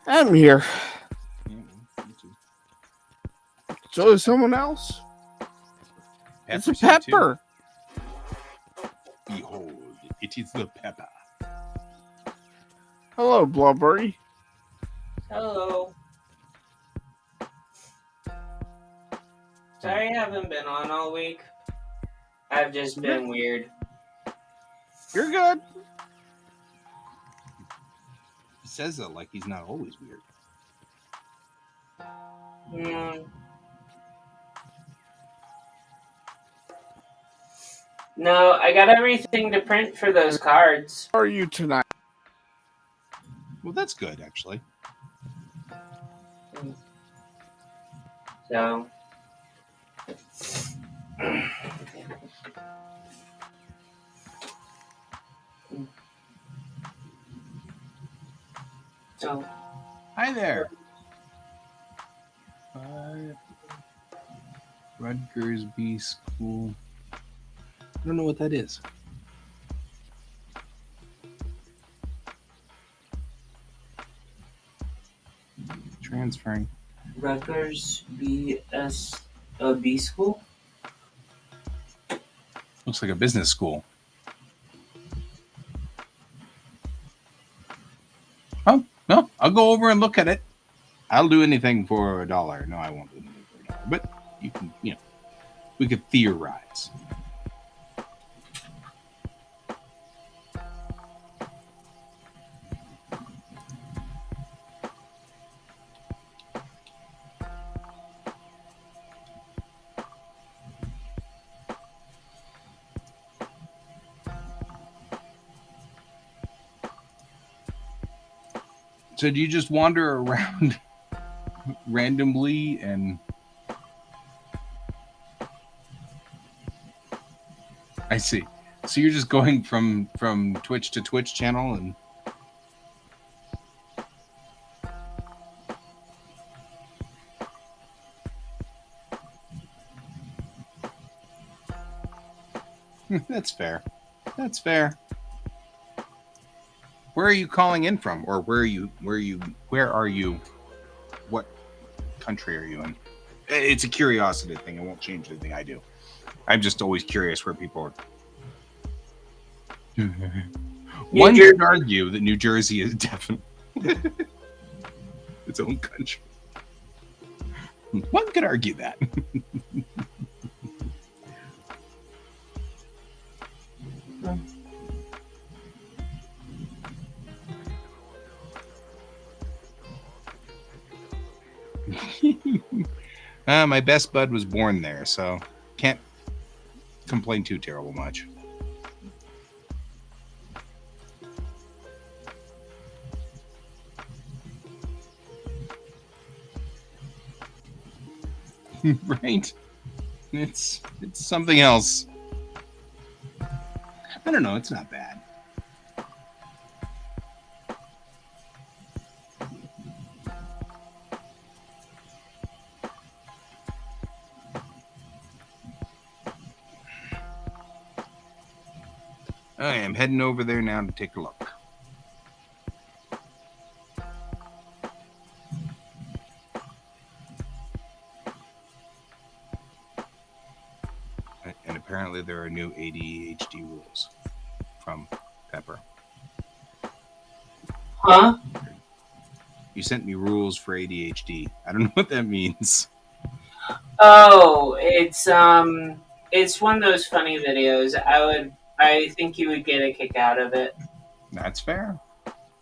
I'm here. Yeah, well, me too. So is someone else. It's a Pepper's here, too. pepper. Behold, it is the pepper. Hello, Blubbery. Hello. Sorry I haven't been on all week. I've just been weird. You're good. He says that like he's not always weird. No, I got everything to print for those cards. How are you tonight? Well, that's good, actually. So. So. Hi there. Rutgers B School. I don't know what that is. Transferring. Rutgers B school? Looks like a business school. Oh, no, I'll go over and look at it. I'll do anything for $1. No, I won't do anything for $1. But you can, we could theorize. So do you just wander around randomly and... I see. So you're just going from Twitch to Twitch channel and... That's fair. That's fair. Where are you calling in from? Or where are you? What country are you in? It's a curiosity thing. It won't change anything I do. I'm just always curious where people are. One could argue that New Jersey is definitely its own country. One could argue that. My best bud was born there, so can't complain too terrible much. Right? It's something else. I don't know. It's not bad. I am heading over there now to take a look. And apparently there are new ADHD rules from Pepper. Huh? You sent me rules for ADHD. I don't know what that means. Oh, it's one of those funny videos. I think you would get a kick out of it. That's fair.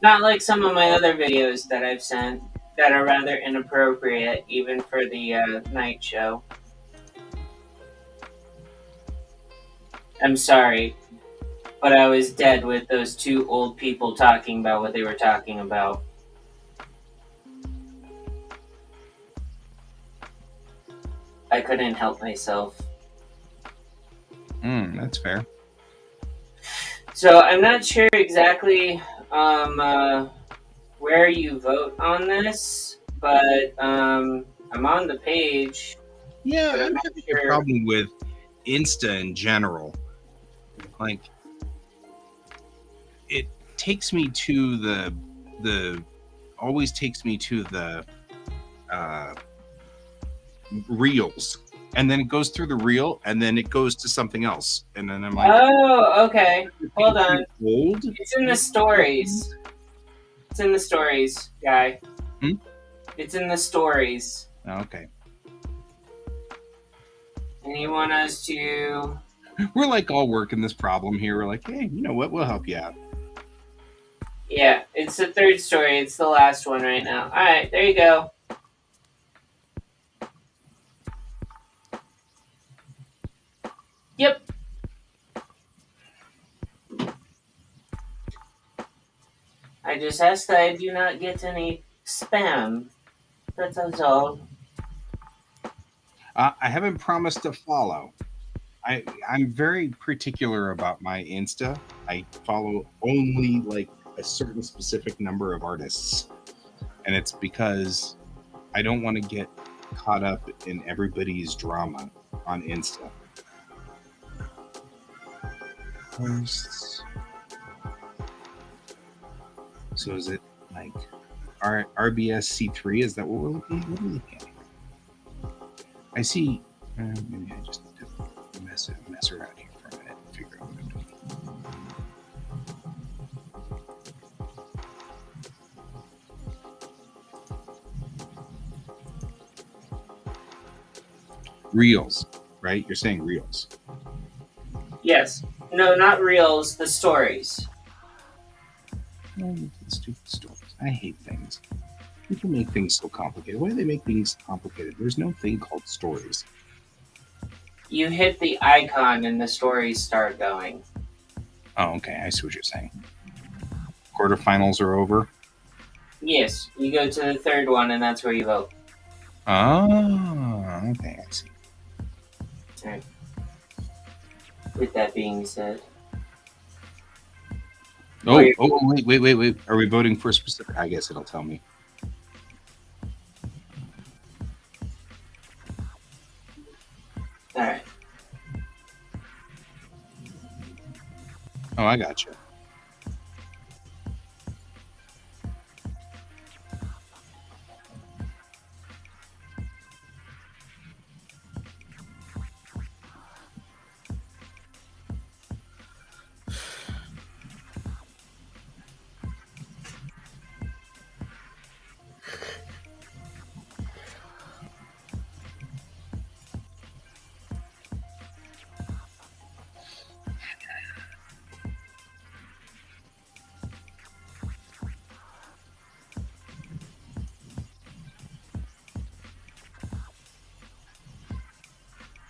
Not like some of my other videos that I've sent that are rather inappropriate, even for the night show. I'm sorry, but I was dead with those two old people talking about what they were talking about. I couldn't help myself. That's fair. So I'm not sure exactly where you vote on this, but I'm on the page. Yeah, I'm having a problem with Insta in general. Like, it takes me to the always takes me to the reels, and then it goes through the reel, and then it goes to something else, and then I'm like, Oh, okay. Hold on. old. It's in the stories. It's in the stories, guy. Hmm? It's in the stories. Okay, And you want us to... we're like all working this problem here. We're like, hey, you know what? We'll help you out. Yeah, it's the third story. It's the last one right now. Alright, there you go. Yep. I just asked that I do not get any spam. That's all. I haven't promised to follow. I'm very particular about my Insta. I follow only like a certain specific number of artists, and it's because I don't want to get caught up in everybody's drama on Insta. Posts. So is it like RBS C3? Is that what we're looking at? What are we looking at? I see. Maybe I just need to mess around here for a minute and figure out what I'm doing. Reels, right? You're saying reels. Yes. No, not reels, the stories. Stupid stories. I hate things. People make things so complicated. Why do they make things complicated? There's no thing called stories. You hit the icon and the stories start going. Oh, okay. I see what you're saying. Quarterfinals are over. Yes, you go to the third one and that's where you vote. Oh, okay. I see. Alright. With that being said. Oh, wait. Are we voting for a specific? I guess it'll tell me. Alright. Oh, I got you.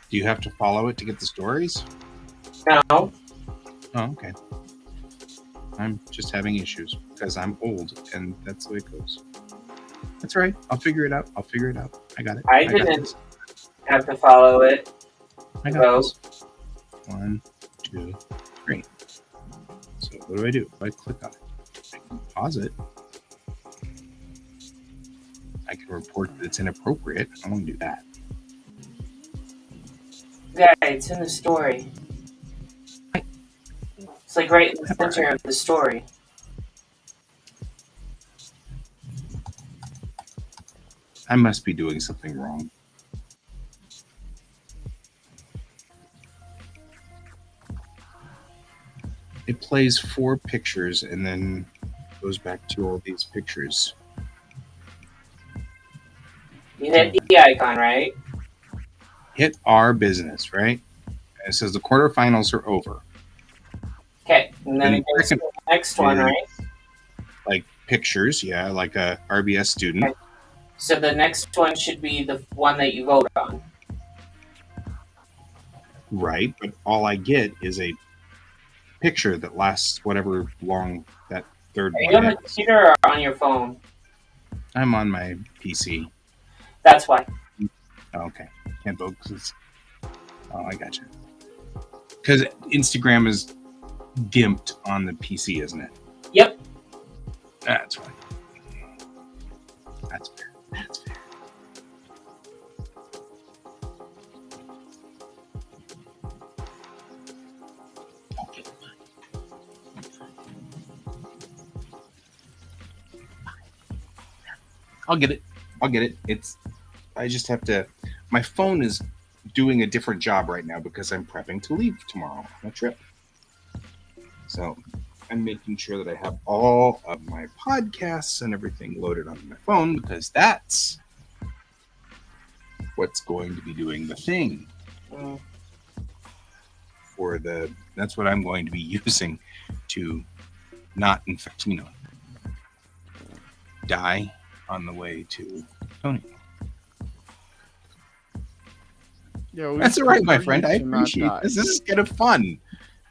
Do you have to follow it to get the stories? No. Oh, okay. I'm just having issues because I'm old and that's the way it goes. That's all right. I'll figure it out. I got it. I got didn't this. have to follow it. I got this. 1, 2, 3. So what do? I click on it. I can pause it. I can report that it's inappropriate. I don't want to do that. Yeah, it's in the story. It's like right in the center of the story. I must be doing something wrong. It plays 4 pictures and then goes back to all these pictures. You hit the icon, right? Hit our business, right? And it says the quarterfinals are over. Okay, and then And it goes to the next one, right? Like pictures, yeah, like a RBS student. Okay. So the next one should be the one that you vote on. Right, but all I get is a picture that lasts whatever long that third Are you one on the is. computer or on your phone? I'm on my PC. That's why. Oh, okay. Can't vote because it's... Oh, I got you. Because Instagram is gimped on the PC, isn't it? Yep. That's right. That's fair. That's fair. Okay. I'll get it. I just have to. My phone is doing a different job right now because I'm prepping to leave tomorrow on a trip. So I'm making sure that I have all of my podcasts and everything loaded on my phone because that's what's going to be doing the thing. That's what I'm going to be using to not infect, die on the way to Tony. Yeah, That's all right, my prefer friend. you I to not appreciate die. this. This is kind of fun.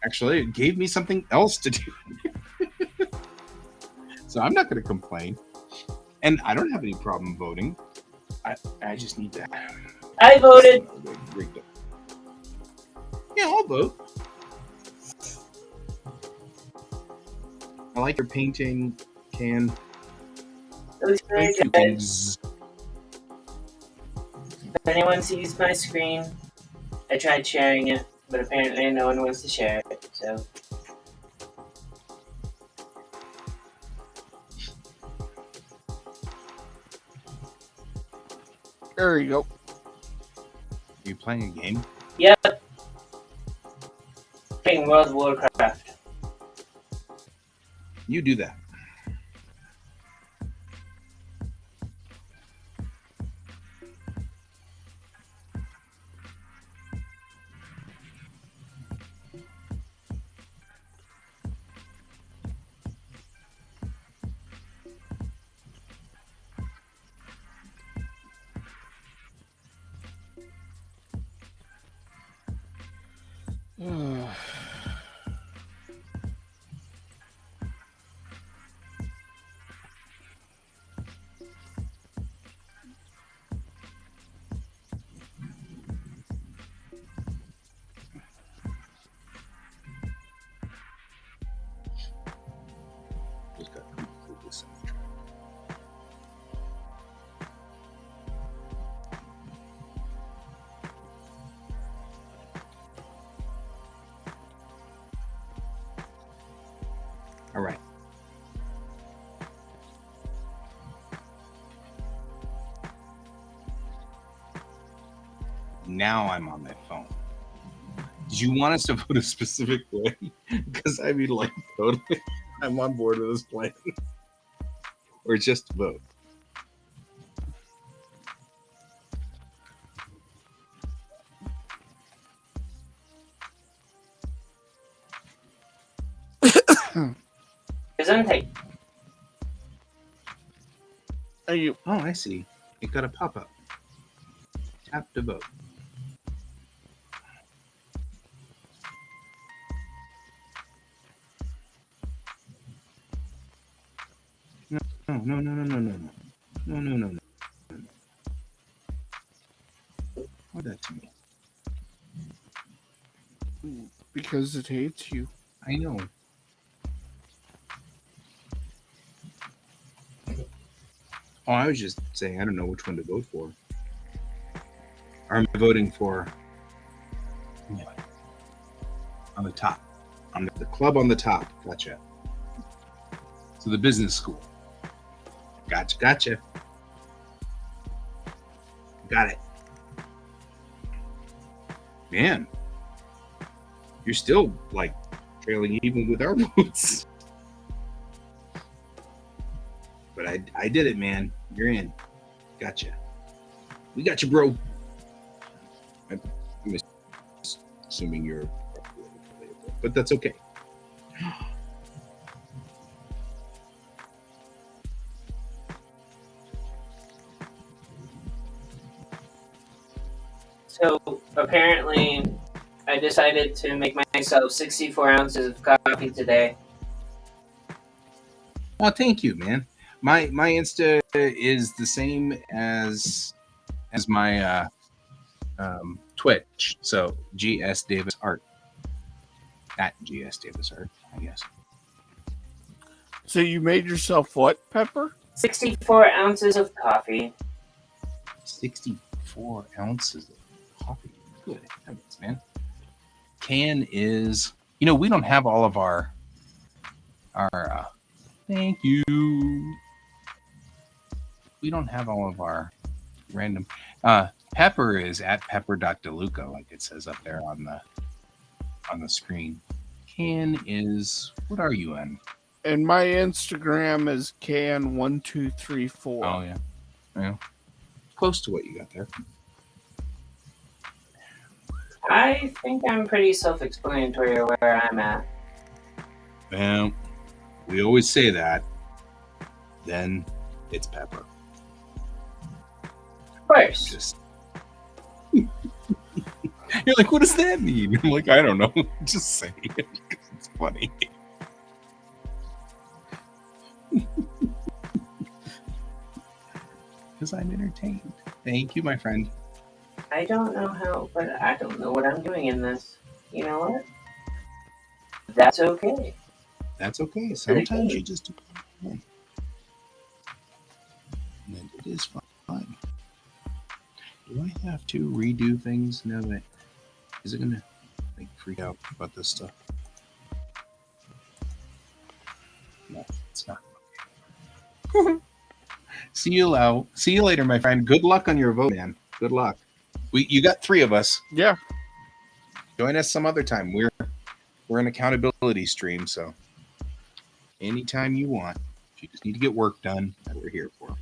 Actually, it gave me something else to do. So I'm not going to complain. And I don't have any problem voting. I just need to. I voted. Yeah, I'll vote. I like your painting, Can. It was very Thank you, good. Kings. If anyone sees my screen, I tried sharing it, but apparently no one wants to share it. So There you go. Are you playing a game? yep, playing World of Warcraft. You do that. Just got completely sidetracked. All right. Now I'm on my phone. Did you want us to vote a specific way? Because I mean, like, totally, I'm on board with this plan. Or just vote. Gesundheit. Thank you. Oh, I see. It got a pop-up. Tap to vote. No. What that to me? Because it hates you. I know. Oh, I was just saying I don't know which one to vote for. Or am I voting for on the top? On the club on the top. Gotcha. So the business school. Gotcha. Got it. Man, you're still like trailing even with our votes. But I did it, man. You're in. Gotcha. We got you, bro. I'm assuming you're, but that's okay. So apparently, I decided to make myself 64 ounces of coffee today. Well, thank you, man. My Insta is the same as my Twitch. So GS Davis Art at GS Davis Art, I guess. So you made yourself what, Pepper? 64 ounces of coffee. 64 ounces of coffee. Good heavens, man. Can is, we don't have all of our thank you. we don't have all of our random. Pepper is at pepper.deluca, like it says up there on the screen. Can is, what are you in? And my Instagram is can1234. Oh yeah, yeah, close to what you got there. I think I'm pretty self-explanatory where I'm at. Well, we always say that. Then it's Pepper. Of course. Just you're like, what does that mean? I'm like, I don't know. Just say it. It's funny. Because I'm entertained. Thank you, my friend. I don't know how, but I don't know what I'm doing in this. You know what? That's okay. That's okay. Sometimes you just do it. And it is fine. Do I have to redo things now that is it gonna like freak out about this stuff? No, it's not. See you later, my friend. Good luck on your vote, man. Good luck. You got 3 of us. Yeah. Join us some other time. We're an accountability stream, so anytime you want. If you just need to get work done, that's what we're here for.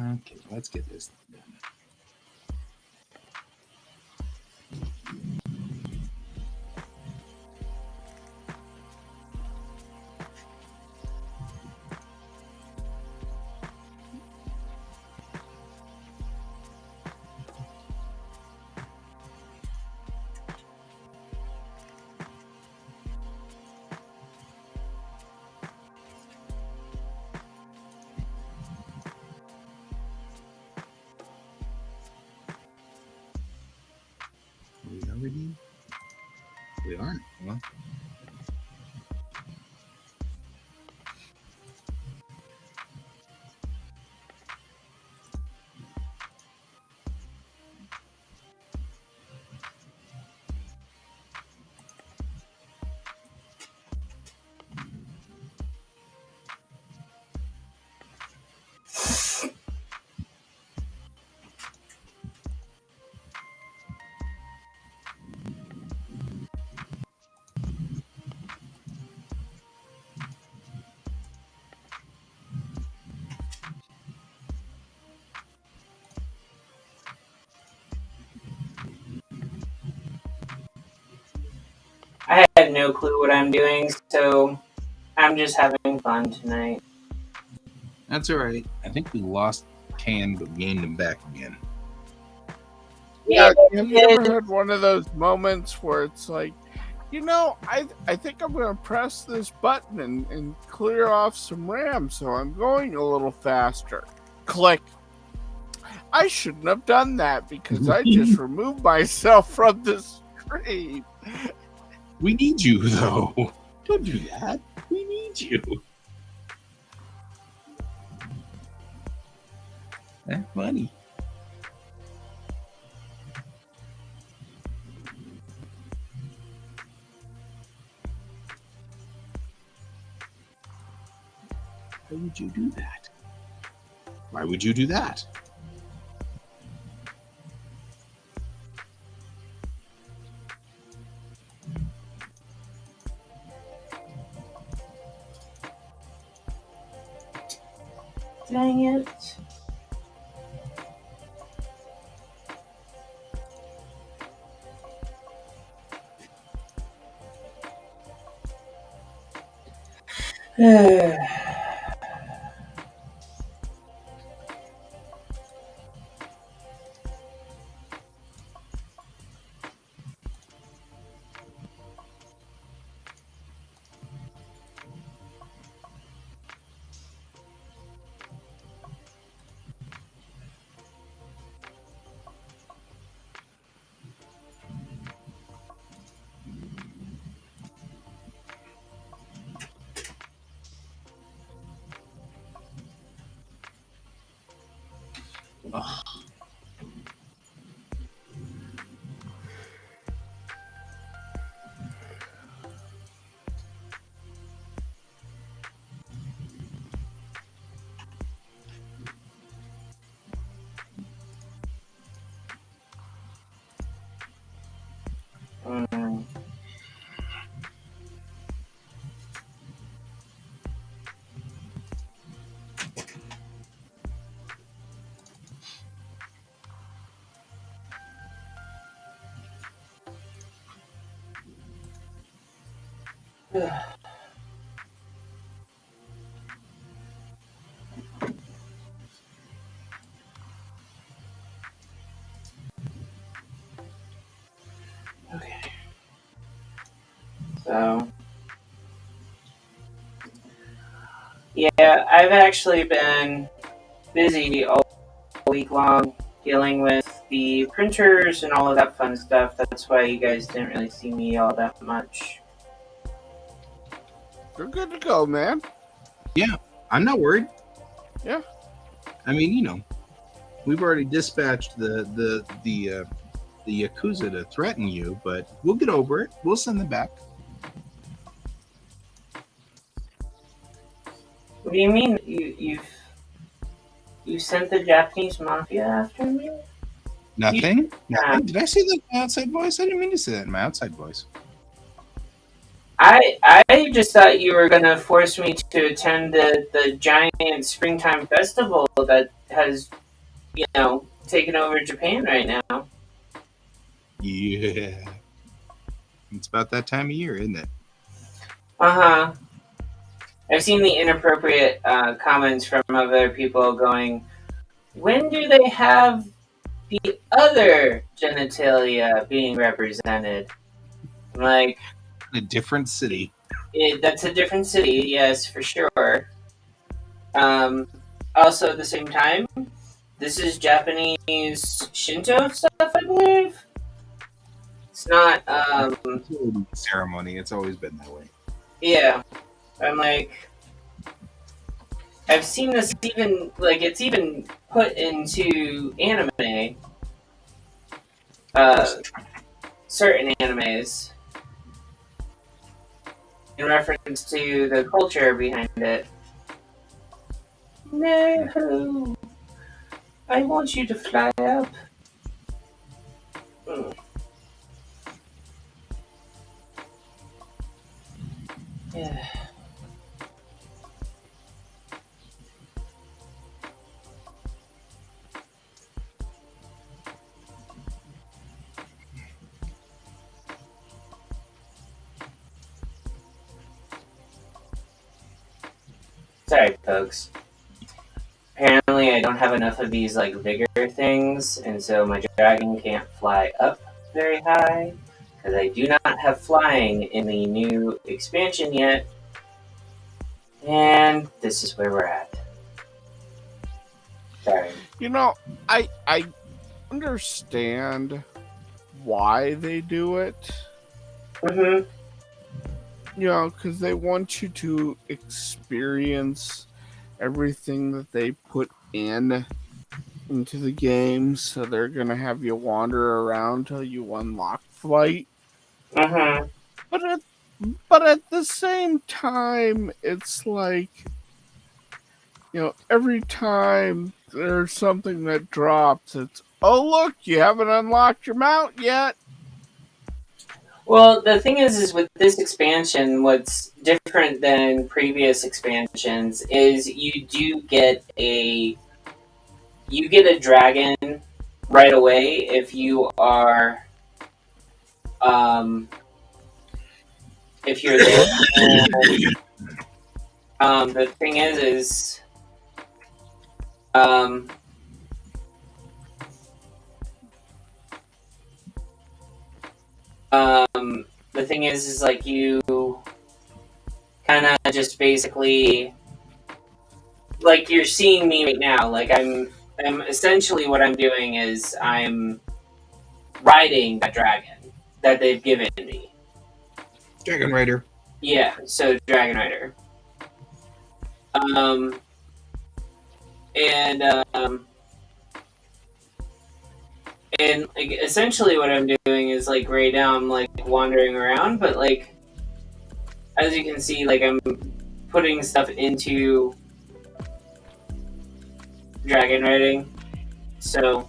Okay, let's get this done. We aren't. Well, I had no clue what I'm doing, so I'm just having fun tonight. that's all right. I think we lost Can, but gained him back again. Yeah. Have you ever had one of those moments where it's like, I think I'm going to press this button and clear off some RAM, so I'm going a little faster. Click. I shouldn't have done that because I just removed myself from the screen. We need you, though. Don't do that. We need you. That's funny. Why would you do that? Why would you do that? Dang it. Oh. Okay. So, yeah, I've actually been busy all week long dealing with the printers and all of that fun stuff. That's why you guys didn't really see me all that much. You're good to go, man. Yeah, I'm not worried. Yeah. I mean, we've already dispatched the Yakuza to threaten you, but we'll get over it. We'll send them back. What do you mean you sent the Japanese mafia after me? Nothing? Nothing? Did I say that in my outside voice? I didn't mean to say that in my outside voice. I just thought you were gonna force me to attend the giant springtime festival that has, taken over Japan right now. Yeah. It's about that time of year, isn't it? Uh-huh. I've seen the inappropriate comments from other people going, when do they have the other genitalia being represented? I'm like, A different city. that's a different city, yes, for sure. Also, at the same time, this is Japanese Shinto stuff, I believe. It's not, ceremony. It's always been that way. yeah. I'm like, I've seen this even, it's even put into anime. Certain animes. In reference to the culture behind it. No! I want you to fly up. Yeah. Sorry, folks. Apparently, I don't have enough of these vigor things, and so my dragon can't fly up very high because I do not have flying in the new expansion yet. And this is where we're at. Sorry. I understand why they do it. Mm-hmm. Because they want you to experience everything that they put into the game, so they're gonna have you wander around till you unlock flight. Mm-hmm. But at the same time, it's like, every time there's something that drops, it's, oh look, you haven't unlocked your mount yet. Well, the thing is with this expansion, what's different than previous expansions is you get a dragon right away if you are if you're there. The thing is the thing is you kind of just basically you're seeing me right now. I'm essentially what I'm doing is I'm riding that dragon that they've given me. Dragon Rider. Yeah, so Dragon Rider. And essentially what I'm doing is right now I'm wandering around, but as you can see, I'm putting stuff into dragon riding. So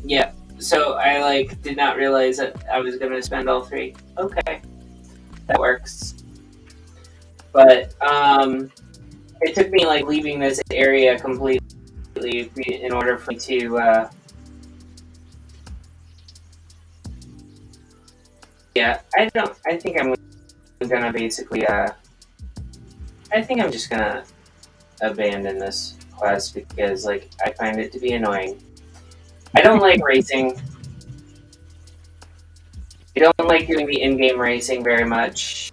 yeah. So I did not realize that I was gonna spend all three. Okay. That works. But it took me leaving this area completely in order for me to Yeah, I don't. I think I'm gonna basically. I think I'm just gonna abandon this quest because, like, I find it to be annoying. I don't like racing. I don't like doing the in-game racing very much.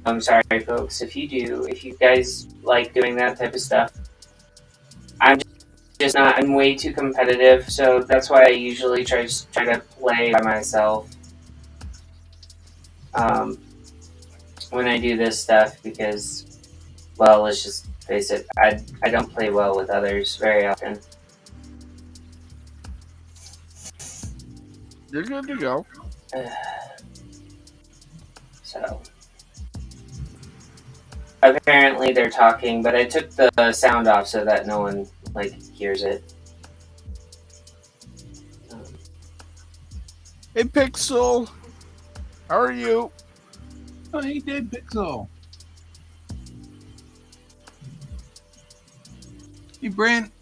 I'm sorry, folks. If you guys like doing that type of stuff, I'm just not. I'm way too competitive, so that's why I usually try to play by myself when I do this stuff because, well, let's just face it. I don't play well with others very often. You're good to go. So apparently they're talking, but I took the sound off so that no one hears it. Hey, Pixel. How are you? Oh, hey, Dead Pixel. Hey, Brent.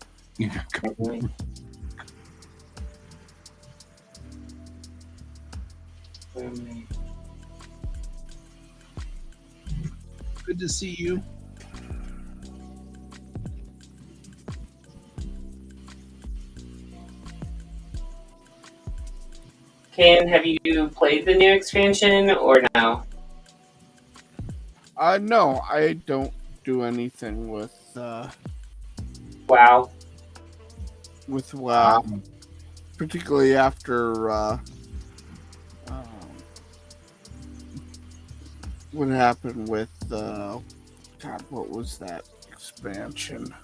Good to see you. Ken, have you played the new expansion or no? No, I don't do anything with WoW. WoW, particularly after what happened with God, what was that expansion?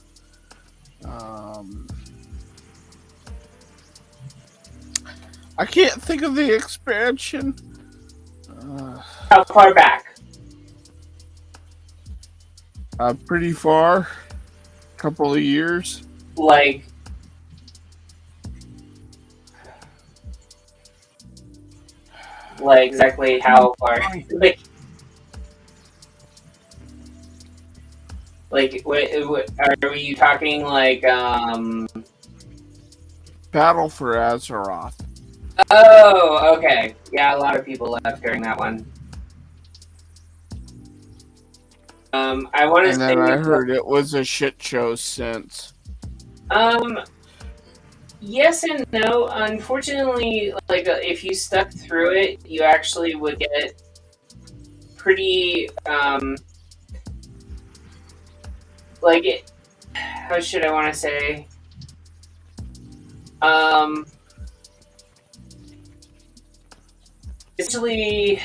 I can't think of the expansion. How far back? Pretty far. Couple of years. Like exactly how far? What are you talking like? Battle for Azeroth. Oh, okay. Yeah, a lot of people left during that one. I want to And say. then I heard it was a shit show since. Yes and no. Unfortunately, if you stuck through it, you actually would get pretty how should I want to say? Essentially,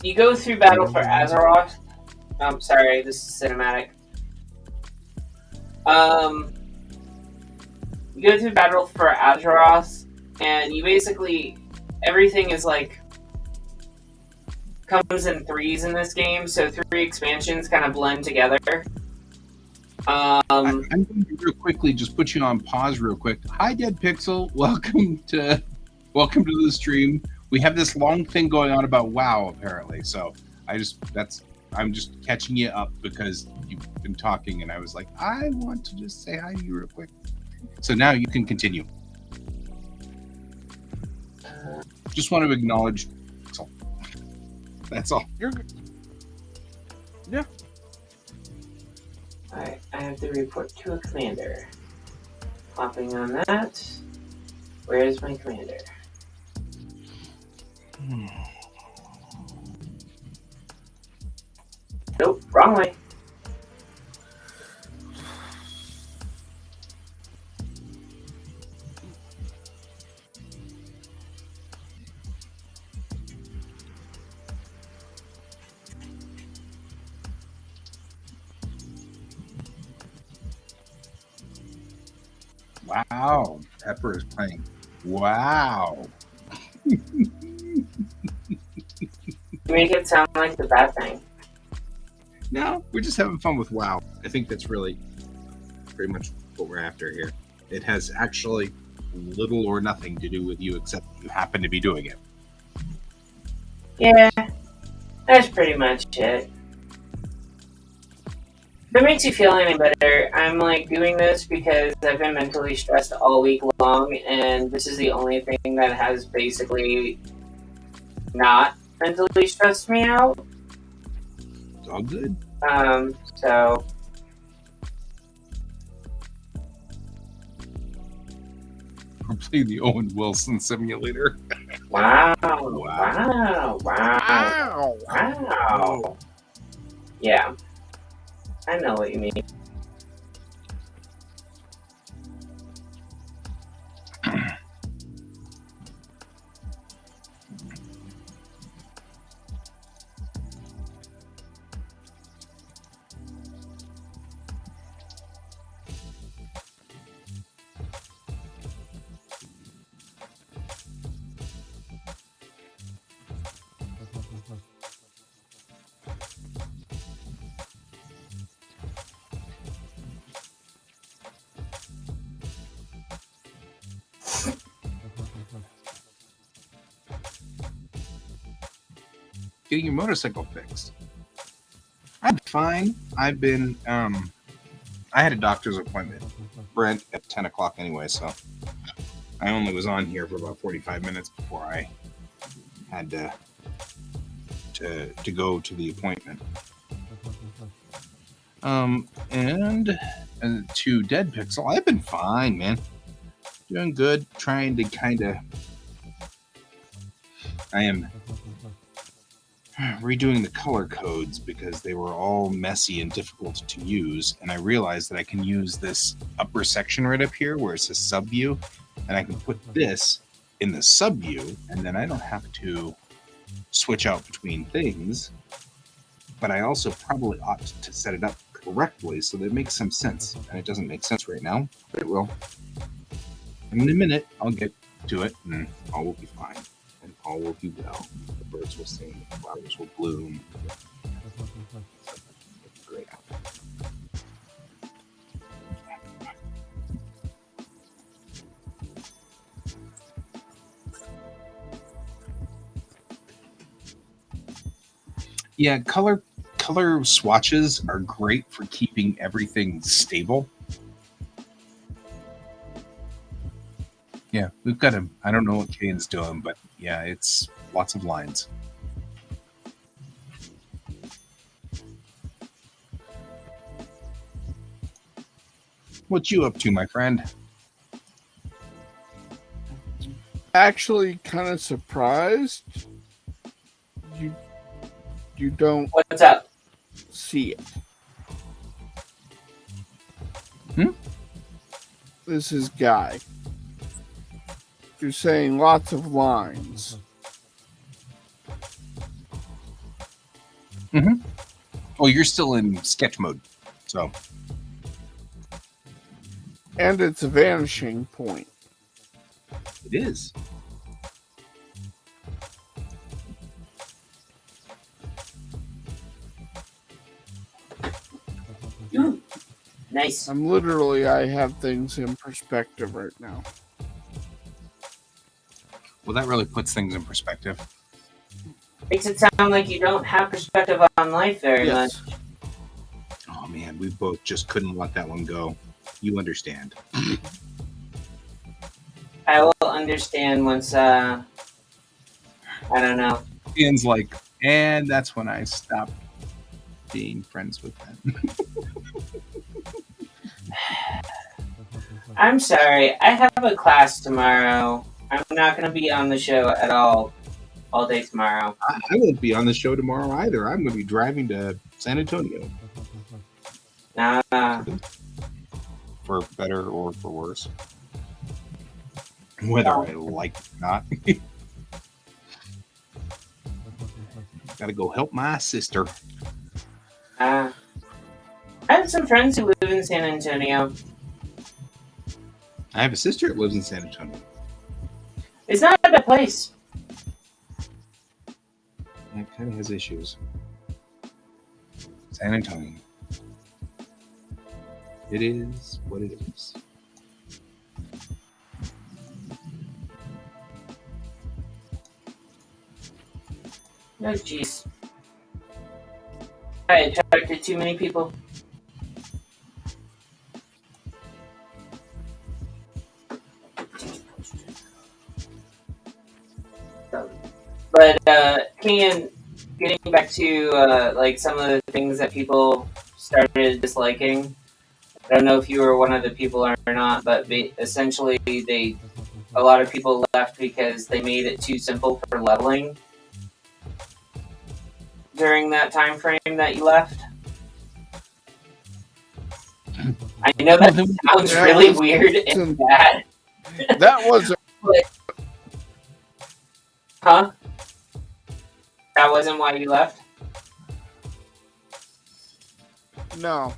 you go through Battle for Azeroth. I'm sorry, this is cinematic. You go through Battle for Azeroth, and you basically everything is comes in threes in this game, so 3 expansions kind of blend together. I'm going to real quickly just put you on pause real quick. Hi, Dead Pixel. Welcome to the stream. We have this long thing going on about WoW apparently, so I'm just catching you up because you've been talking, and I was like, I want to just say hi to you real quick. So now you can continue. Just want to acknowledge. That's all. You're good. Yeah. Alright, I have to report to a commander. Hopping on that. Where's my commander? Nope, wrong way. Wow. Pepper is playing. Wow. Make it sound like the bad thing. No, we're just having fun with WoW. I think that's really pretty much what we're after here. It has actually little or nothing to do with you except you happen to be doing it. Yeah, that's pretty much it. If it makes you feel any better, I'm like doing this because I've been mentally stressed all week long, and this is the only thing that has basically not mentally stressed me out. It's all good. So We're playing the Owen Wilson simulator. wow, Wow. wow, wow, Wow. wow. Yeah, I know what you mean. Getting your motorcycle fixed. I'm fine. I've been I had a doctor's appointment, Brent, at 10 o'clock anyway, so I only was on here for about 45 minutes before I had to go to the appointment. And to Dead Pixel, I've been fine, man. Doing good. Trying to kind of. I am redoing the color codes because they were all messy and difficult to use, and I realized that I can use this upper section right up here where it says sub view, and I can put this in the sub view, and then I don't have to switch out between things. But I also probably ought to set it up correctly so that it makes some sense, and it doesn't make sense right now, but it will. In a minute, I'll get to it, and all will be fine, and all will be well. The birds will sing, the flowers will bloom. Great. Yeah, color swatches are great for keeping everything stable. Yeah, we've got him. I don't know what Kane's doing, but yeah, it's lots of lines. What you up to, my friend? Actually, kind of surprised you don't What's up? see it. This is Guy. You're saying lots of lines. Oh, you're still in sketch mode, so And it's a vanishing point. it is. Nice. I have things in perspective right now. Well, that really puts things in perspective. Makes it sound like you don't have perspective on life very much. Oh man, we both just couldn't let that one go. You understand. I will understand once, I don't know. Ian's like, and that's when I stopped being friends with them. I'm sorry, I have a class tomorrow. I'm not going to be on the show at all day tomorrow. I won't be on the show tomorrow either. I'm going to be driving to San Antonio. For better or for worse. Whether I like it or not. Gotta go help my sister. I have some friends who live in San Antonio. I have a sister that lives in San Antonio. It's not a bad place. It kind of has issues. San Antonio. It is what it is. Oh, jeez. I attracted too many people. But Kian, getting back to like some of the things that people started disliking. I don't know if you were one of the people or not, but essentially a lot of people left because they made it too simple for leveling during that time frame that you left. I know that sounds really weird and bad. That wasn't. Huh? That wasn't why you left? No.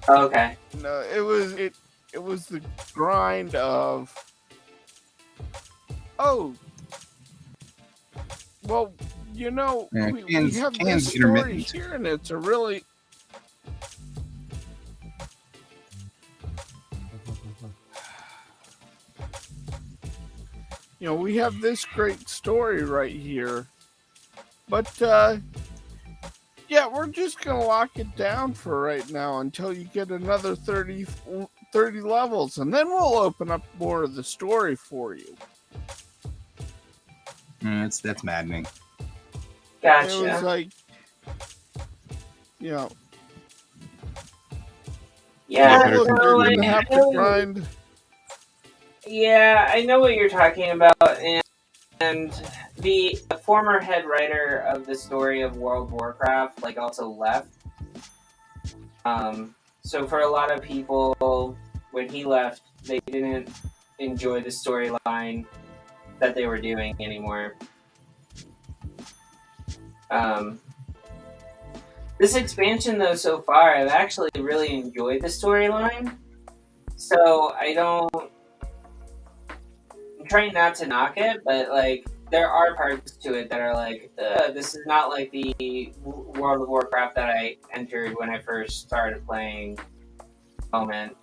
Okay. No, it was the grind of, oh, well, you know, Yeah, we Can's have this story intermittent. here, and it's a really, you know, we have this great story right here, but yeah, we're just gonna lock it down for right now until you get another 30 levels, and then we'll open up more of the story for you. That's maddening. Gotcha. It was like, you know, Yeah, better look, consider you're it. gonna have to grind. Yeah, I know what you're talking about, and the former head writer of the story of World of Warcraft, like, also left. So for a lot of people, when he left, they didn't enjoy the storyline that they were doing anymore. This expansion, though, so far, I've actually really enjoyed the storyline. So I'm trying not to knock it, but like there are parts to it that are like, this is not like the World of Warcraft that I entered when I first started playing. Moment.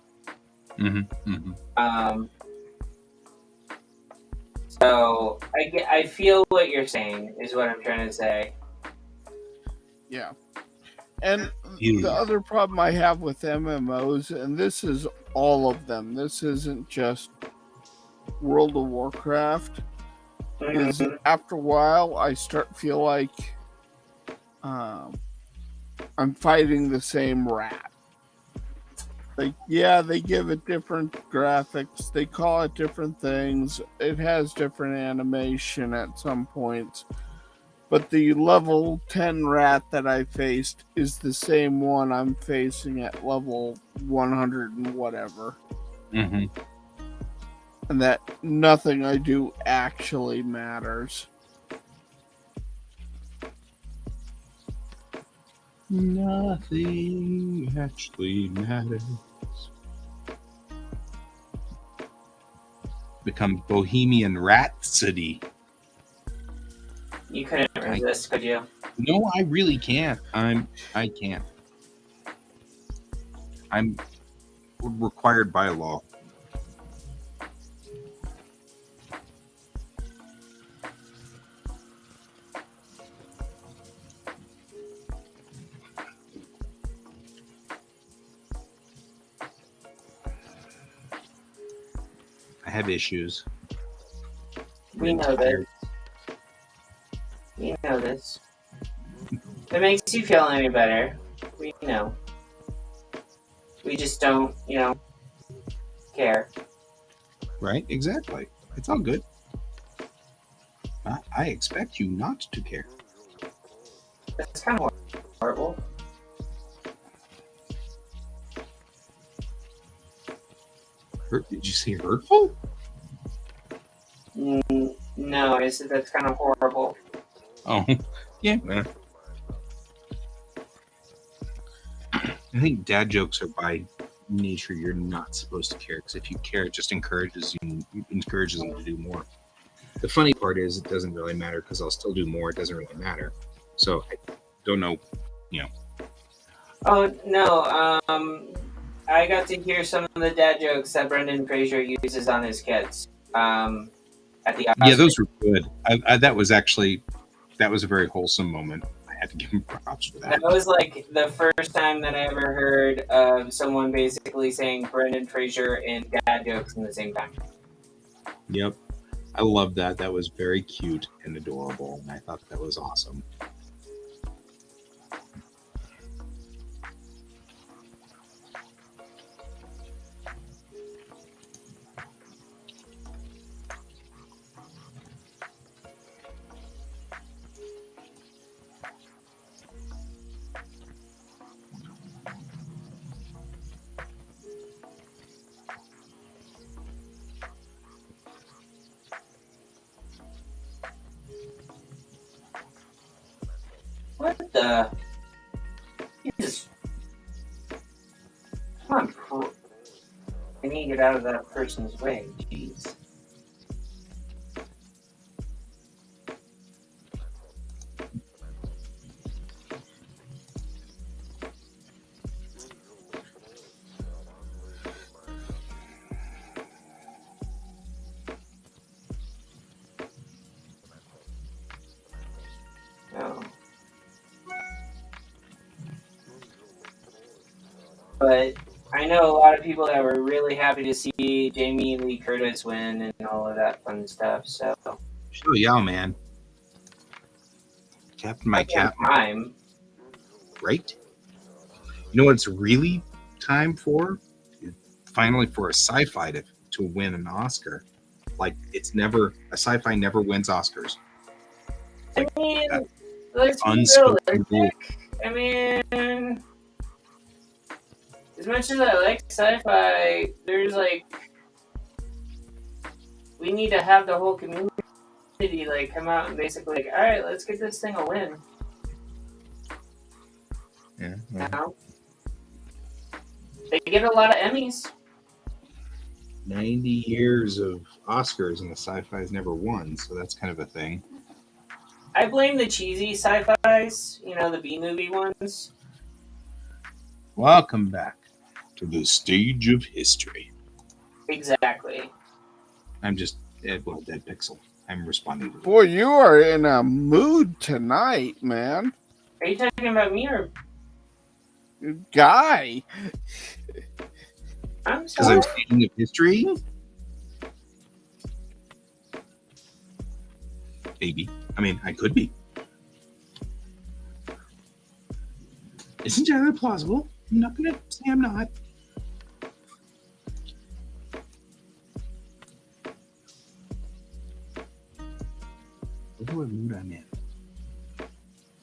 So I feel what you're saying is what I'm trying to say. Yeah. And Yeah. the other problem I have with MMOs, and this is all of them, this isn't just World of Warcraft, is after a while I feel like I'm fighting the same rat. Like, yeah, they give it different graphics, they call it different things, it has different animation at some points, but the level 10 rat that I faced is the same one I'm facing at level 100 and whatever. And that nothing I do actually matters. Nothing actually matters. Become Bohemian Rhapsody. You couldn't resist, could you? No, I really can't. I can't. I'm required by law. I have issues. We know this. We know this. If it makes you feel any better, we know. We just don't, care. Right? Exactly. It's all good. I expect you not to care. That's kind of horrible. Did you say hurtful? No, I said that's kind of horrible. Oh, yeah. Man. I think dad jokes are by nature you're not supposed to care, because if you care, it just encourages them to do more. The funny part is it doesn't really matter because I'll still do more. It doesn't really matter. So I don't know, Oh no, I got to hear some of the dad jokes that Brendan Fraser uses on his kids. At the Oscars. Yeah, those were good. That was a very wholesome moment. I had to give him props for that. That was like the first time that I ever heard of someone basically saying Brendan Fraser and dad jokes in the same time. Yep. I love that. That was very cute and adorable, and I thought that was awesome. What the? Jesus. Come on, I need to get out of that person's way. Jeez. No. But I know a lot of people that were really happy to see Jamie Lee Curtis win and all of that fun stuff. So Show y'all, man. Captain my cat, time. right? You know what it's really time for? Finally, for a sci-fi to win an Oscar. Like a sci-fi never wins Oscars. I mean, let's be Unspoken rule. realistic. I mean, as much as I like sci-fi, there's we need to have the whole community come out and basically all right, let's get this thing a win. Yeah. Now, they get a lot of Emmys. 90 years of Oscars and the sci-fi's never won, so that's kind of a thing. I blame the cheesy sci-fis, the B-movie ones. Welcome back to the stage of history. Exactly. I'm just, Dead Pixel. I'm responding to Boy, you are in a mood tonight, man. Are you talking about me or Guy? I'm because sorry? I'm speaking of history. Maybe. I mean, I could be. It's entirely plausible. I'm not going to say I'm not. Look what mood I'm in.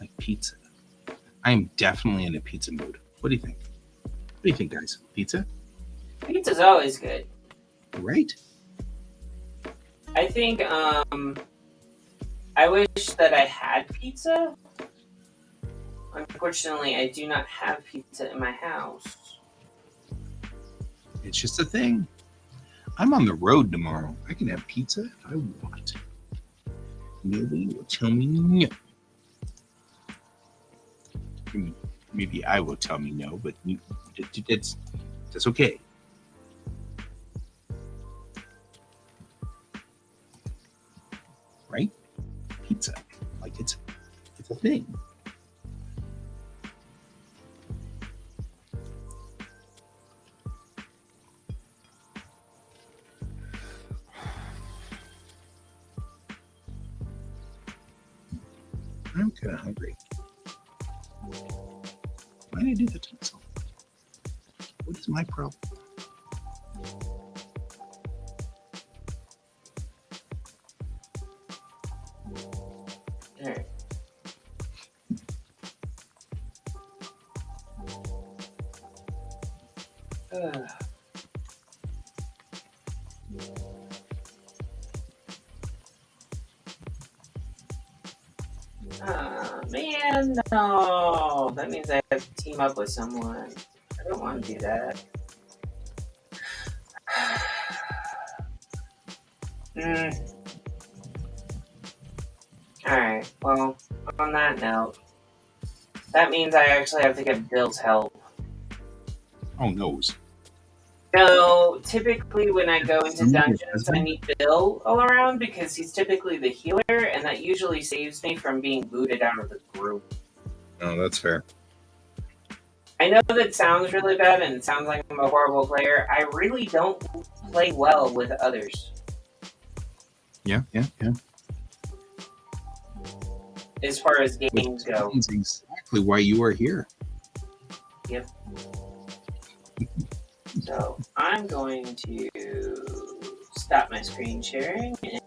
Like pizza. I am definitely in a pizza mood. What do you think? What do you think, guys? Pizza? Pizza's always good. Right? I think I wish that I had pizza. Unfortunately, I do not have pizza in my house. It's just a thing. I'm on the road tomorrow. I can have pizza if I want. Nobody will tell me no. Maybe I will tell me no, but that's okay. Right? Pizza. Like it's a thing. I'm kind of hungry. Why did I do the tinsel? What is my problem? Alright. Man, no. That means I have to team up with someone. I don't want to do that. Alright, well, on that note, that means I actually have to get Bill's help. Oh, noes. No, typically when I go into dungeons, I need Bill all around because he's typically the healer, and that usually saves me from being booted out of the group. Oh, that's fair. I know that sounds really bad and it sounds like I'm a horrible player. I really don't play well with others. Yeah. as far as Which games go. explains exactly why you are here. Yep. So I'm going to stop my screen sharing and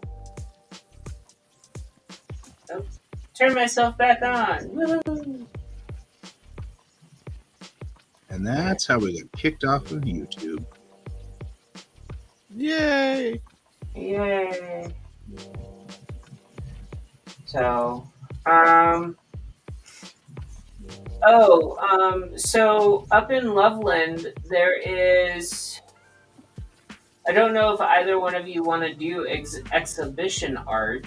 turn myself back on. Woo! And that's how we got kicked off of YouTube. Yay! Yay! So, so up in Loveland, there is. I don't know if either one of you want to do exhibition art,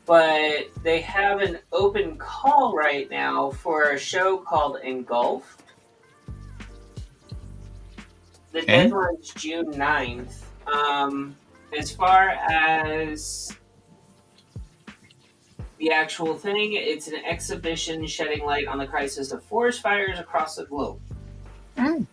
but they have an open call right now for a show called Engulfed. The Okay. deadline's June 9th. As far as the actual thing, it's an exhibition shedding light on the crisis of forest fires across the globe. Sounds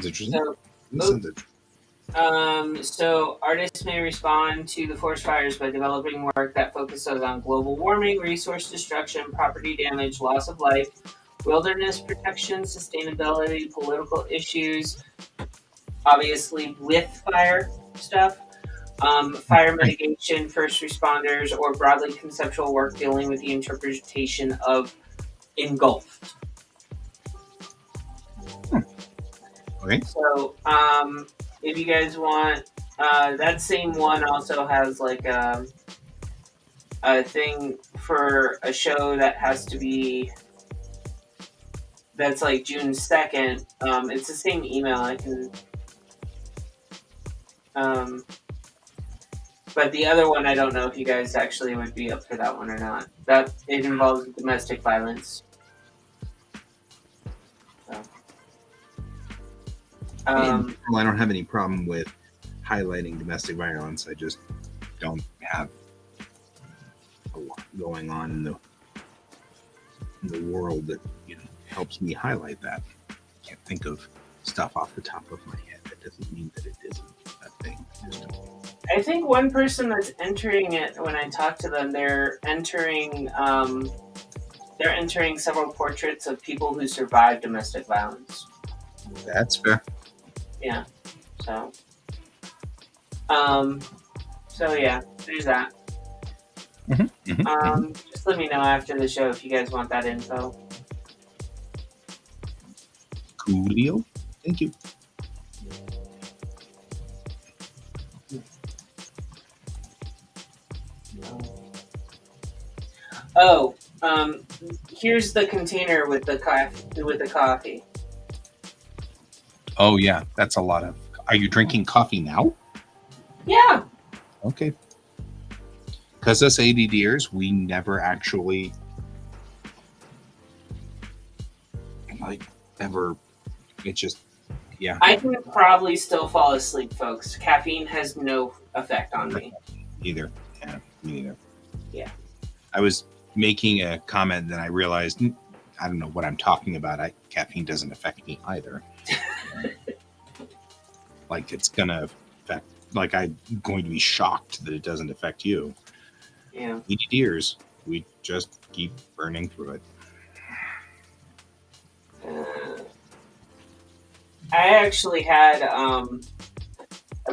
interesting. So, Sounds interesting. So artists may respond to the forest fires by developing work that focuses on global warming, resource destruction, property damage, loss of life, wilderness protection, sustainability, political issues, obviously with fire stuff, fire mitigation, first responders, or broadly conceptual work dealing with the interpretation of engulfed. Okay. So, if you guys want, that same one also has like a thing for a show that has to be, that's like June 2nd. It's the same email. I can, but the other one, I don't know if you guys actually would be up for that one or not. That it involves domestic violence. So. Well, I don't have any problem with highlighting domestic violence. I just don't have a lot going on in the world that helps me highlight that. I can't think of stuff off the top of my head. That doesn't mean that it isn't a thing. I think one person that's entering it, when I talk to them, they're entering several portraits of people who survived domestic violence. That's fair. Yeah. So yeah, there's that. Just let me know after the show if you guys want that info. Coolio. Thank you. Oh, here's the container with the coffee. Oh yeah, that's a lot of. Are you drinking coffee now? Yeah. Okay. Because us ADDers, we never actually ever. It's just, yeah. I can probably still fall asleep, folks. Caffeine has no effect on me. Either. Yeah, me neither. Yeah. I was making a comment, then I realized I don't know what I'm talking about. Caffeine doesn't affect me either. Like it's gonna affect. Like I'm going to be shocked that it doesn't affect you. Yeah. ADDers, we just keep burning through it. I actually had a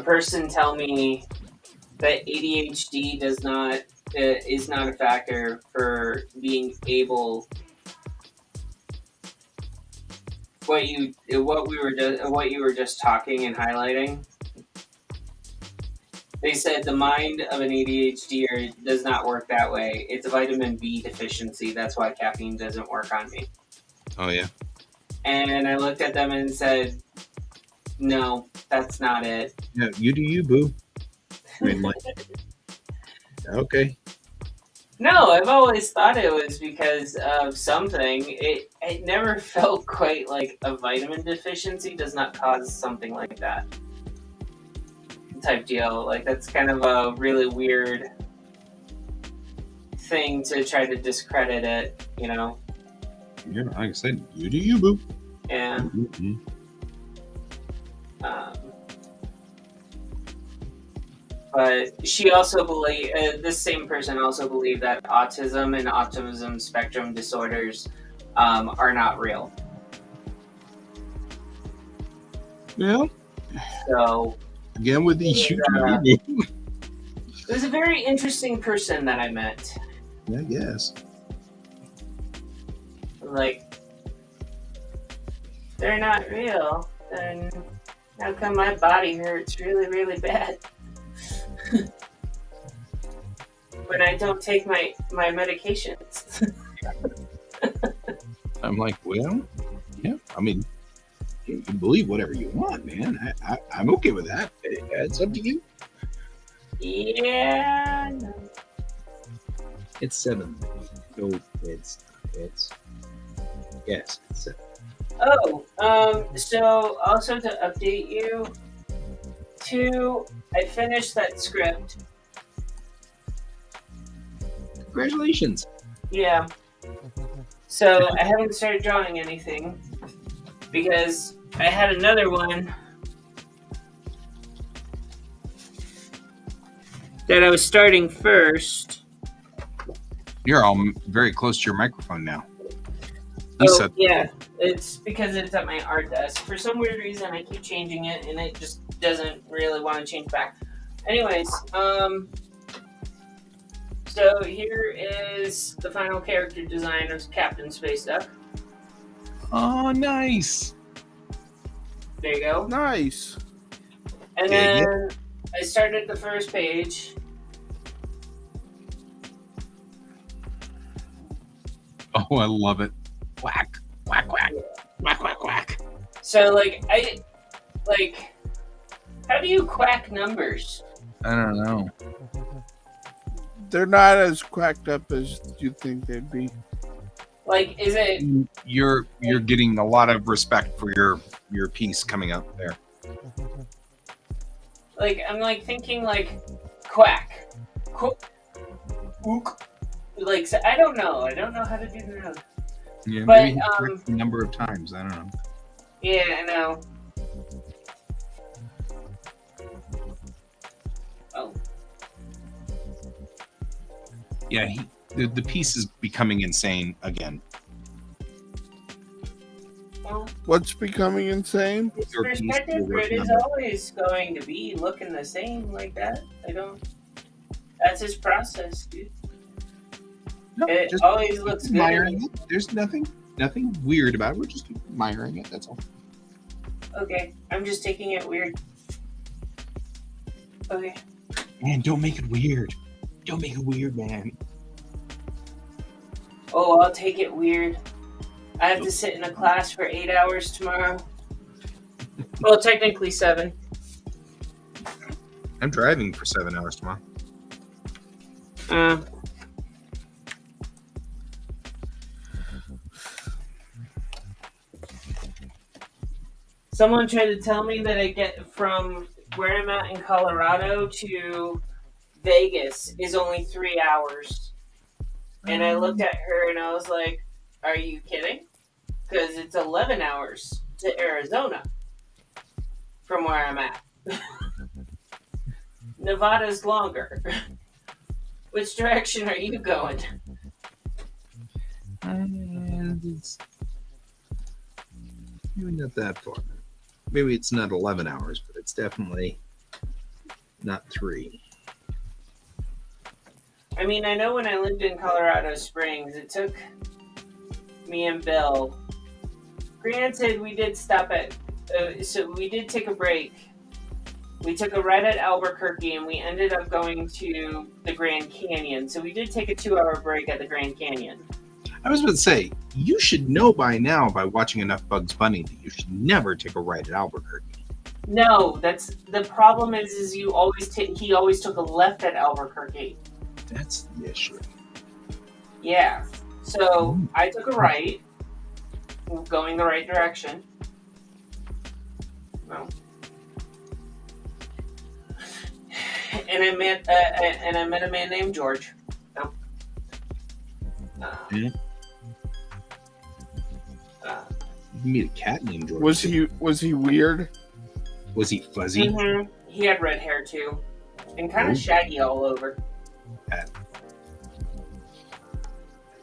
person tell me that ADHD is not a factor for being able. What you were just talking and highlighting. They said the mind of an ADHDer does not work that way. It's a vitamin B deficiency. That's why caffeine doesn't work on me. Oh yeah. And I looked at them and said, "No, that's not it." Yeah, you do you, boo. I mean, like, okay. No, I've always thought it was because of something. It never felt quite like a vitamin deficiency does not cause something like that type deal. Like that's kind of a really weird thing to try to discredit it, Yeah, like I said, you do you, boo. Yeah. Mm-hmm. But she also this same person also believed that autism and autism spectrum disorders are not real. Well, So again with these huge it was a very interesting person that I met. I guess. Like, they're not real, then how come my body hurts really, really bad? When I don't take my medications. I'm like, well, yeah. I mean, you can believe whatever you want, man. I'm okay with that. It's up to you. Yeah. No. It's 7. No, it's yes, it's 7. Oh, so also to update you, I finished that script. Congratulations. Yeah. So I haven't started drawing anything because I had another one that I was starting first. You're all very close to your microphone now. Oh, yeah. It's because it's at my art desk. For some weird reason, I keep changing it, and it just doesn't really want to change back. Anyways, so here is the final character design of Captain Space Duck. Oh, nice. There you go. Nice. And then I started the first page. Oh, I love it. Whack, whack, whack, whack, whack, whack. So, how do you quack numbers? I don't know. They're not as quacked up as you'd think they'd be. Like, is it... You're getting a lot of respect for your piece coming up there. Like, I'm, like, thinking, like, quack. Ook. Like, so I don't know. I don't know how to do that. Yeah, But, maybe a number of times. I don't know. Yeah, I know. Oh. Yeah, the piece is becoming insane again. Well, What's becoming insane? his Your piece perspective will work grid is number. always going to be looking the same like that. That's his process, dude. No, It just always looks good. admiring it. There's nothing weird about it. We're just admiring it. That's all. Okay, I'm just taking it weird. Okay. Man, don't make it weird. Don't make it weird, man. Oh, I'll take it weird. I have to sit in a class for 8 hours tomorrow. Well, technically 7. I'm driving for 7 hours tomorrow. Someone tried to tell me that I get from where I'm at in Colorado to Vegas is only 3 hours. And I looked at her and I was like, are you kidding? Because it's 11 hours to Arizona from where I'm at. Nevada's longer. Which direction are you going? It's maybe not that far. Maybe it's not 11 hours, but it's definitely not 3. I mean, I know when I lived in Colorado Springs, it took me and Bill. Granted, we did stop at, so we did take a break. We took a ride at Albuquerque, and we ended up going to the Grand Canyon. So we did take a 2-hour break at the Grand Canyon. I was about to say, you should know by now, by watching enough Bugs Bunny, that you should never take a ride at Albuquerque. No, that's the problem. Is he always took a left at Albuquerque. That's the issue. Yeah. So I took a right, going the right direction. Well, and I met a man named George. No. You meet a cat named George. Was he weird? Was he fuzzy? Mm-hmm. He had red hair too. and kind of shaggy all over.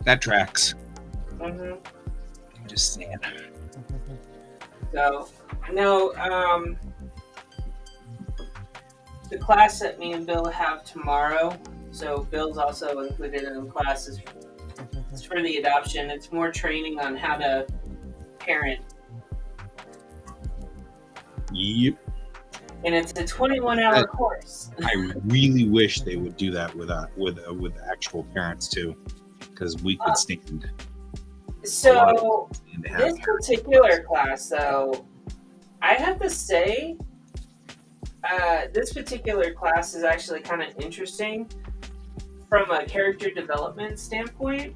That tracks. Mm-hmm. I'm just saying. So, no, the class that me and Bill have tomorrow, so Bill's also included in the classes. It's for the adoption. It's more training on how to parent. Yep. And it's a 21-hour course. I really wish they would do that with actual parents too, because we could stand. So this particular class, though, I have to say, this particular class is actually kind of interesting from a character development standpoint.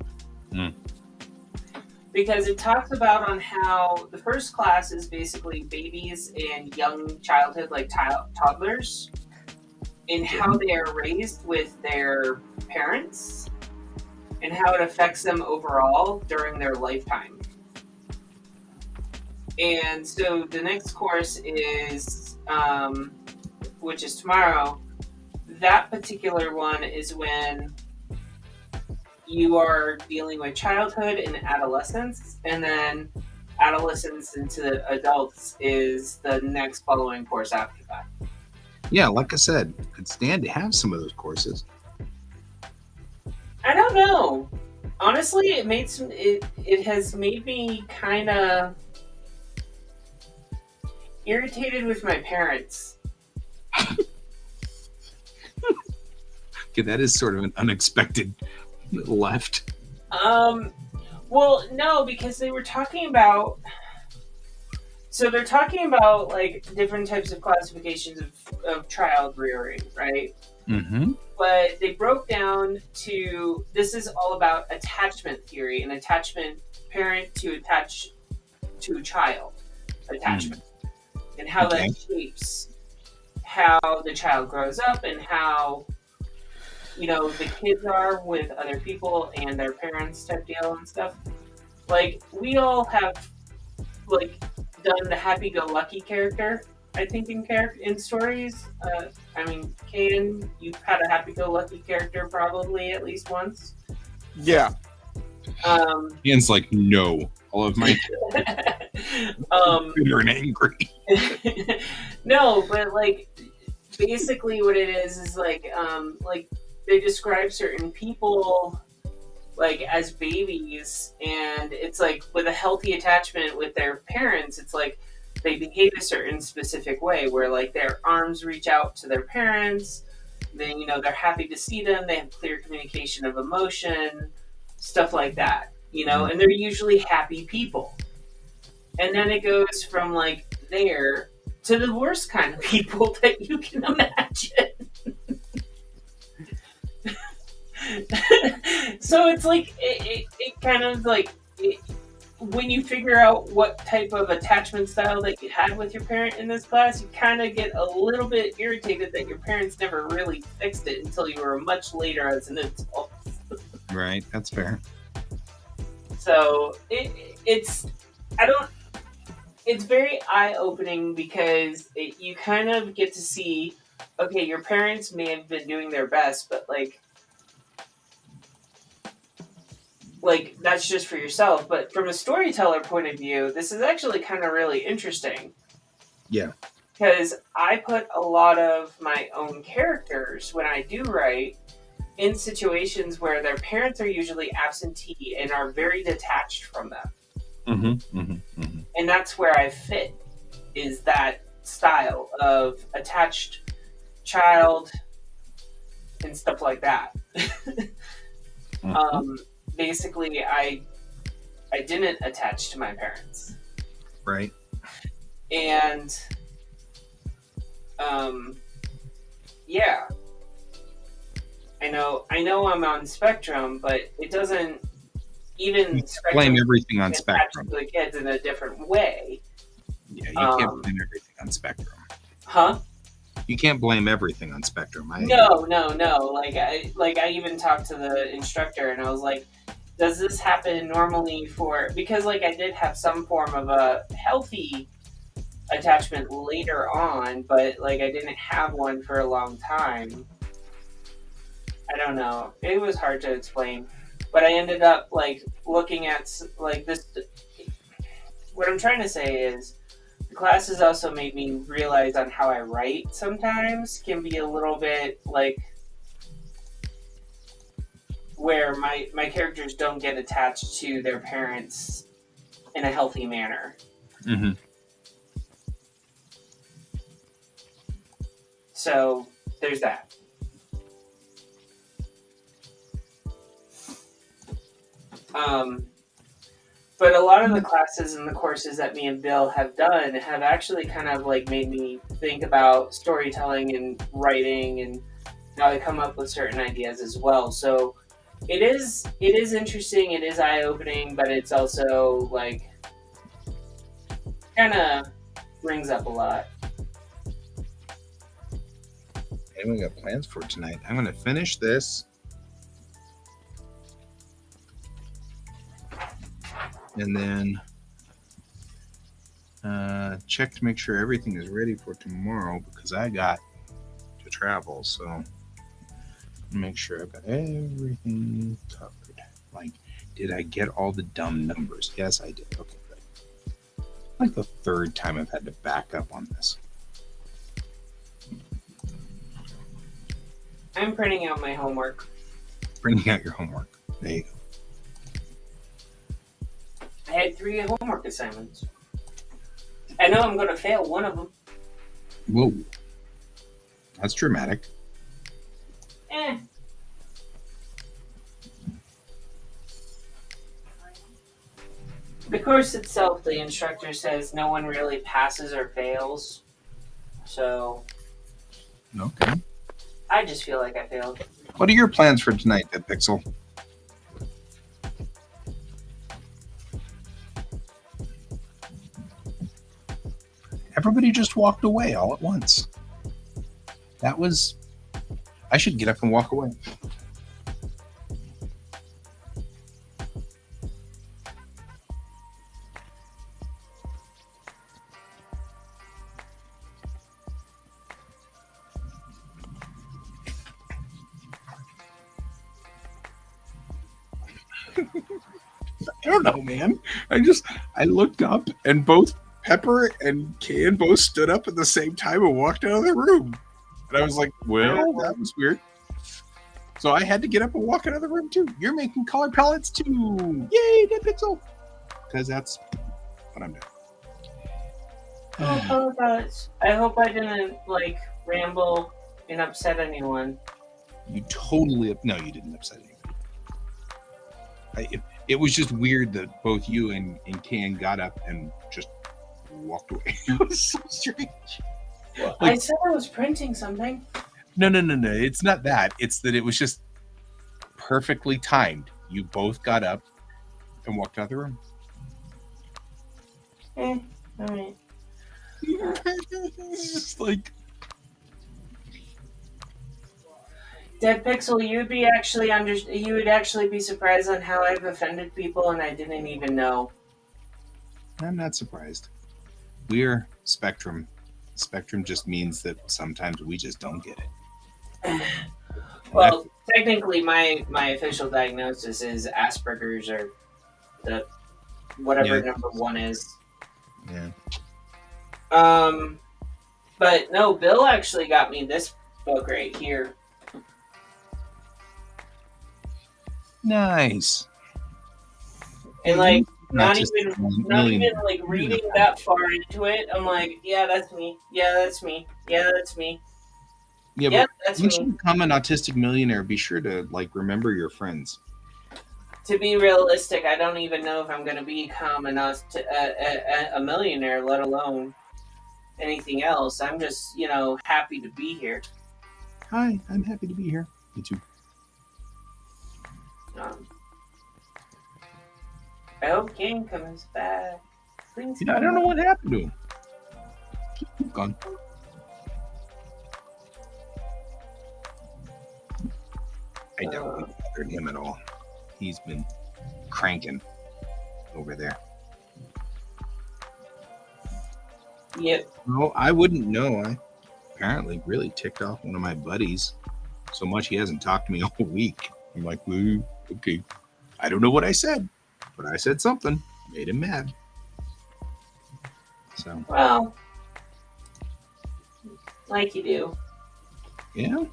Because it talks about on how the first class is basically babies and young childhood, like toddlers, and how they are raised with their parents and how it affects them overall during their lifetime. And so the next course is, which is tomorrow, that particular one is when you are dealing with childhood and adolescence, and then adolescence into adults is the next following course after that. Yeah, like I said, could stand to have some of those courses. I don't know. Honestly, it has made me kind of irritated with my parents. Okay, that is sort of an unexpected left. Well, no, because they were talking about. So they're talking about like different types of classifications of child rearing, right? Mm-hmm. But they broke down to this is all about attachment theory and attachment parent to attach to child attachment and how that shapes how the child grows up and how the kids are with other people and their parents type deal and stuff. Like we all have like done the happy-go-lucky character, I think, in stories. Kaden, you've had a happy-go-lucky character probably at least once. Yeah. Ian's like, no. All of my bitter and angry. No, but like basically what it is like they describe certain people like as babies, and it's like with a healthy attachment with their parents, it's like they behave a certain specific way where like their arms reach out to their parents, then they're happy to see them, they have clear communication of emotion, stuff like that, and they're usually happy people. And then it goes from like there to the worst kind of people that you can imagine. So it's like it kind of like when you figure out what type of attachment style that you had with your parent in this class, you kind of get a little bit irritated that your parents never really fixed it until you were much later as an adult. Right, that's fair. So it's very eye-opening because you kind of get to see, okay, your parents may have been doing their best, but like that's just for yourself. But from a storyteller point of view, this is actually kind of really interesting. Yeah. Because I put a lot of my own characters when I do write in situations where their parents are usually absentee and are very detached from them. Mm-hmm, mm-hmm, mm-hmm. And that's where I fit, is that style of attached child and stuff like that. Mm-hmm. Basically, I didn't attach to my parents. Right. And, yeah. I know I'm on Spectrum, but it doesn't even blame everything on Spectrum. To the kids in a different way. Yeah, you can't blame everything on Spectrum. Huh? You can't blame everything on Spectrum. No. Like I even talked to the instructor and I was like, does this happen normally because like I did have some form of a healthy attachment later on, but like I didn't have one for a long time. I don't know. It was hard to explain, but I ended up like looking at like this. What I'm trying to say is, the classes also made me realize on how I write sometimes can be a little bit like where my characters don't get attached to their parents in a healthy manner. Mm-hmm. So there's that. But a lot of the classes and the courses that me and Bill have done have actually kind of like made me think about storytelling and writing and how I come up with certain ideas as well. So it is interesting, it is eye-opening, but it's also like kind of brings up a lot. And we got plans for tonight. I'm going to finish this. And then check to make sure everything is ready for tomorrow because I got to travel. So make sure I've got everything covered. Like, did I get all the dumb numbers? Yes, I did. Okay, good. Like the third time I've had to back up on this. I'm printing out my homework. Bringing out your homework. There you go. I had 3 homework assignments. I know I'm going to fail one of them. Whoa. That's dramatic. The course itself, the instructor says no one really passes or fails. So Okay. I just feel like I failed. What are your plans for tonight, Dead Pixel? Everybody just walked away all at once. That was... I should get up and walk away. I don't know, man. I looked up and both Pepper and Can both stood up at the same time and walked out of the room. And I was like, well, that was weird. So I had to get up and walk out of the room too. You're making color palettes too. Yay, Dead Pixel. Because that's what I'm doing. Oh, color palettes. I hope I didn't like ramble and upset anyone. You totally... No, you didn't upset anyone. It was just weird that both you and Can got up and just walked away. It was so strange. Well, I said I was printing something. No. It's not that. It's that it was just perfectly timed. You both got up and walked out of the room. All right. It's just like... Dead Pixel, you would actually be surprised on how I've offended people and I didn't even know. I'm not surprised. We're Spectrum. Spectrum just means that sometimes we just don't get it. Well, technically, my official diagnosis is Asperger's or the whatever number 1 is. Yeah. But no, Bill actually got me this book right here. Nice. And like not just even million- like reading that far into it, I'm like, yeah, that's me. Yeah, that's me. Yeah, that's me. Yeah, Yeah, but that's once you me. become an autistic millionaire, be sure to like remember your friends. To be realistic, I don't even know if I'm going to become a millionaire, let alone anything else. I'm just, happy to be here. Hi, I'm happy to be here. Me too. I hope King comes back. Please. I don't know what happened to him. He's gone. I doubt we bothered him at all. He's been cranking over there. Yep. No, I wouldn't know. I apparently really ticked off one of my buddies so much he hasn't talked to me all week. I'm like, okay. I don't know what I said, but I said something. Made him mad. So, Well, like you do. yeah.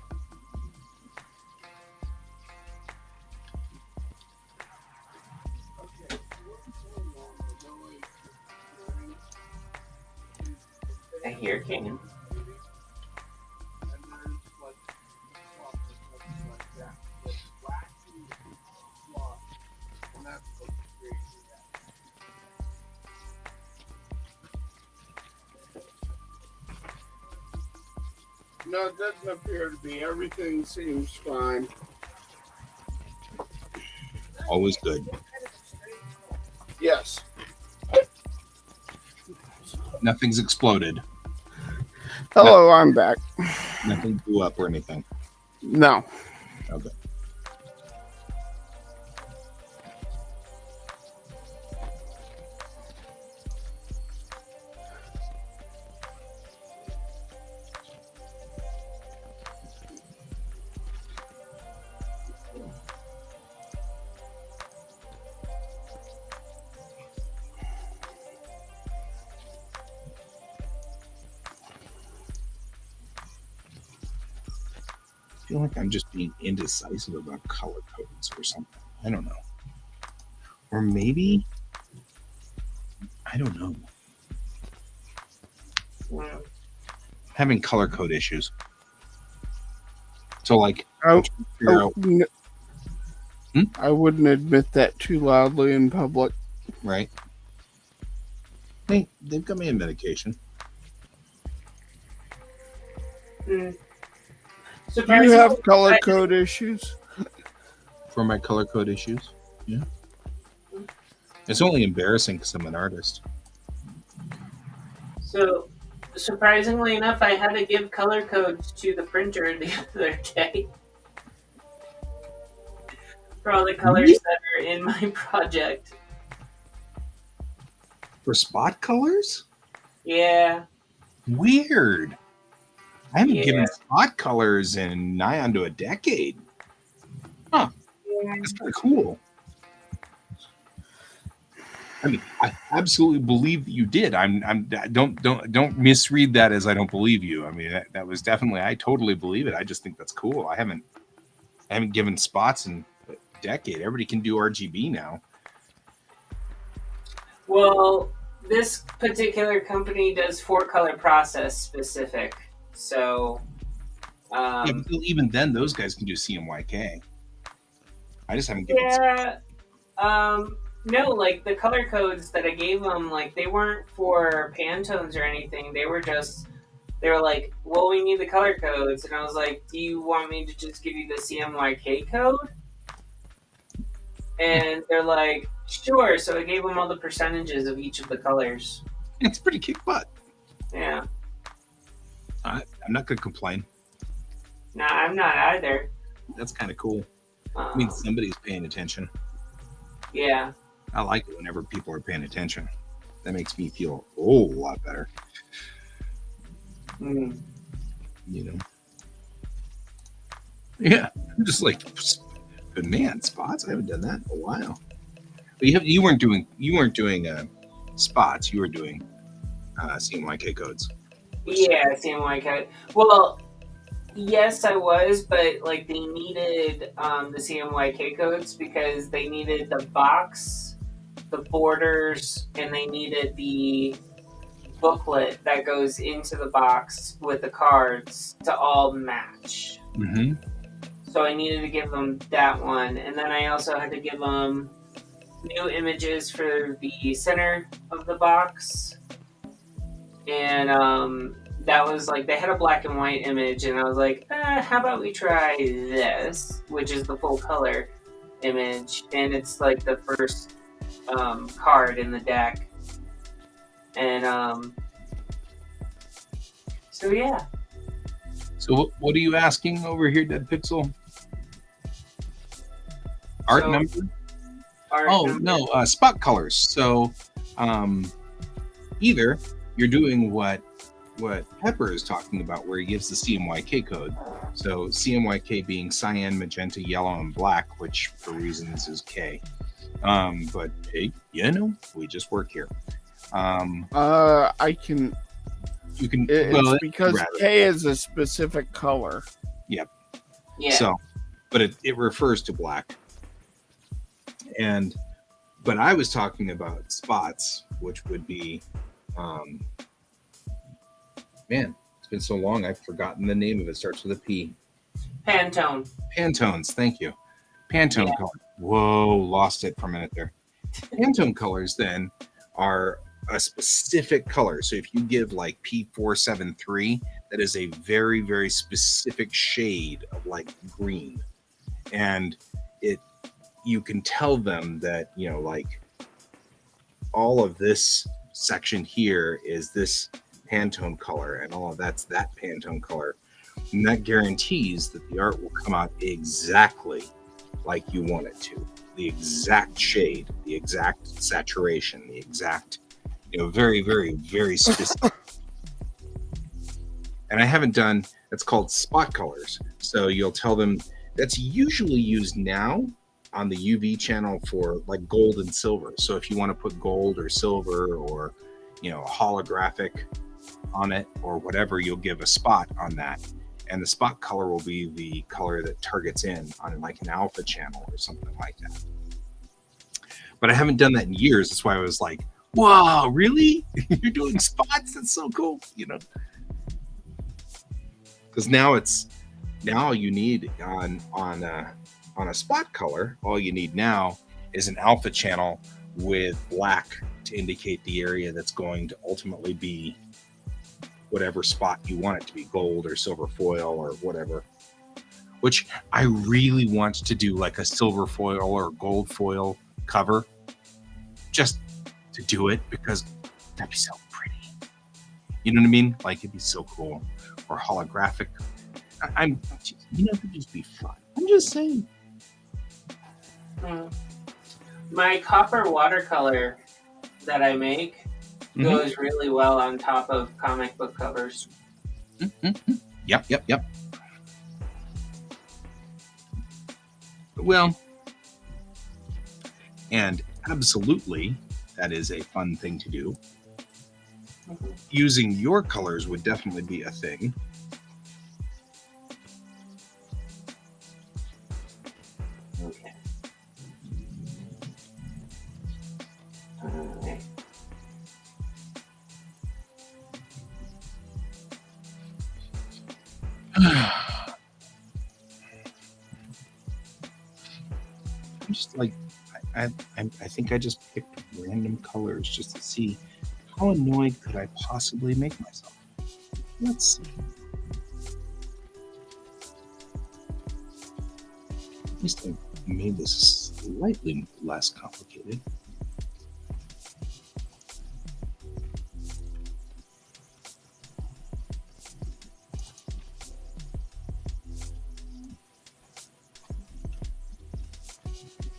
I hear King. No, it doesn't appear to be. Everything seems fine. Always good. Yes. Nothing's exploded. Hello, I'm back. Nothing blew up or anything. No. Okay. I feel like I'm just being indecisive about color codes or something. I don't know. Or maybe, I don't know. Mm. Having color code issues. So, like, Oh, figure out, I wouldn't admit that too loudly in public. right? Hey, they've got me on medication. Mm. Do you have color code issues? For my color code issues. Yeah. It's only embarrassing because I'm an artist. So, surprisingly enough, I had to give color codes to the printer the other day for all the colors that are in my project. For spot colors? Yeah. Weird. I haven't Yeah. given spot colors in nigh onto a decade. Huh. Yeah. That's kind of cool. I mean, I absolutely believe that you did. Don't misread that as I don't believe you. I mean, that was definitely, I totally believe it. I just think that's cool. I haven't given spots in a decade. Everybody can do RGB now. Well, this particular company does 4-color process specific. So, Yeah, but even then, those guys can do CMYK. I just haven't given. yeah. No, like the color codes that I gave them, like they weren't for Pantones or anything. They were like, well, we need the color codes. And I was like, do you want me to just give you the CMYK code? And they're like, sure. So I gave them all the percentages of each of the colors. It's pretty kick butt. Yeah. I'm not going to complain. Nah, I'm not either. That's kind of cool. I mean, somebody's paying attention. Yeah. I like it whenever people are paying attention. That makes me feel a whole lot better. Mm. You know? Yeah. I'm just like, but man, spots. I haven't done that in a while. But you weren't doing spots. You were doing CMYK codes. Yeah, CMYK. Well, yes, I was, but like they needed the CMYK codes because they needed the box, the borders, and they needed the booklet that goes into the box with the cards to all match. Mm-hmm. So I needed to give them that one, and then I also had to give them new images for the center of the box. And that was like, they had a black and white image, and I was like, how about we try this, which is the full color image, and it's like the first card in the deck. And so yeah. So what are you asking over here, Dead Pixel? Art number? Art Oh, number. no, spot colors. So either you're doing what Pepper is talking about, where he gives the CMYK code. So CMYK being cyan, magenta, yellow, and black, which for reasons is K. But hey, we just work here. I can. You can. It's because K is a specific color. Yep. Yeah. So, but it refers to black. But I was talking about spots, which would be, man, it's been so long I've forgotten the name of it. Starts with a P. Pantone. Pantones, thank you. Pantone color. Whoa, lost it for a minute there. Pantone colors then are a specific color. So if you give like P473, that is a very, very specific shade of like green. And you can tell them that, like all of this section here is this Pantone color and all of that's that Pantone color. And that guarantees that the art will come out exactly like you want it to. The exact shade, the exact saturation, the exact, very, very, very specific. And I haven't done, that's called spot colors. So you'll tell them that's usually used now on the UV channel for like gold and silver. So if you want to put gold or silver or, holographic on it or whatever, you'll give a spot on that. And the spot color will be the color that targets in on like an alpha channel or something like that. But I haven't done that in years. That's why I was like, wow, really? You're doing spots? That's so cool, Because now you need on a spot color, all you need now is an alpha channel with black to indicate the area that's going to ultimately be whatever spot you want it to be, gold or silver foil or whatever. Which I really want to do like a silver foil or gold foil cover just to do it because that'd be so pretty. You know what I mean? Like it'd be so cool. Or holographic. It could just be fun. I'm just saying. My copper watercolor that I make goes really well on top of comic book covers. Mm-hmm. Yep. Well, and absolutely, that is a fun thing to do. Mm-hmm. Using your colors would definitely be a thing. Okay. I'm just like, I think I just picked random colors just to see how annoyed could I possibly make myself. Let's see. At least I made this slightly less complicated.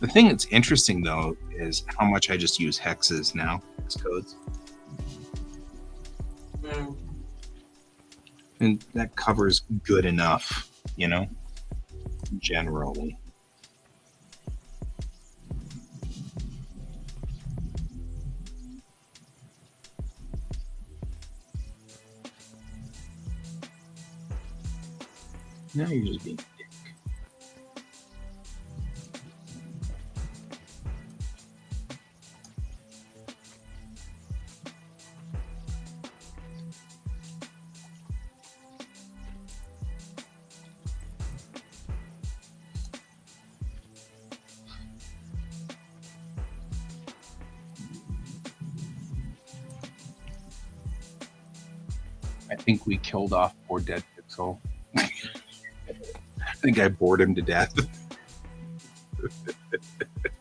The thing that's interesting, though, is how much I just use hexes now, hex codes. And that covers good enough, generally. Now you're just being a dick. I think we killed off poor Dead Pixel. I think I bored him to death.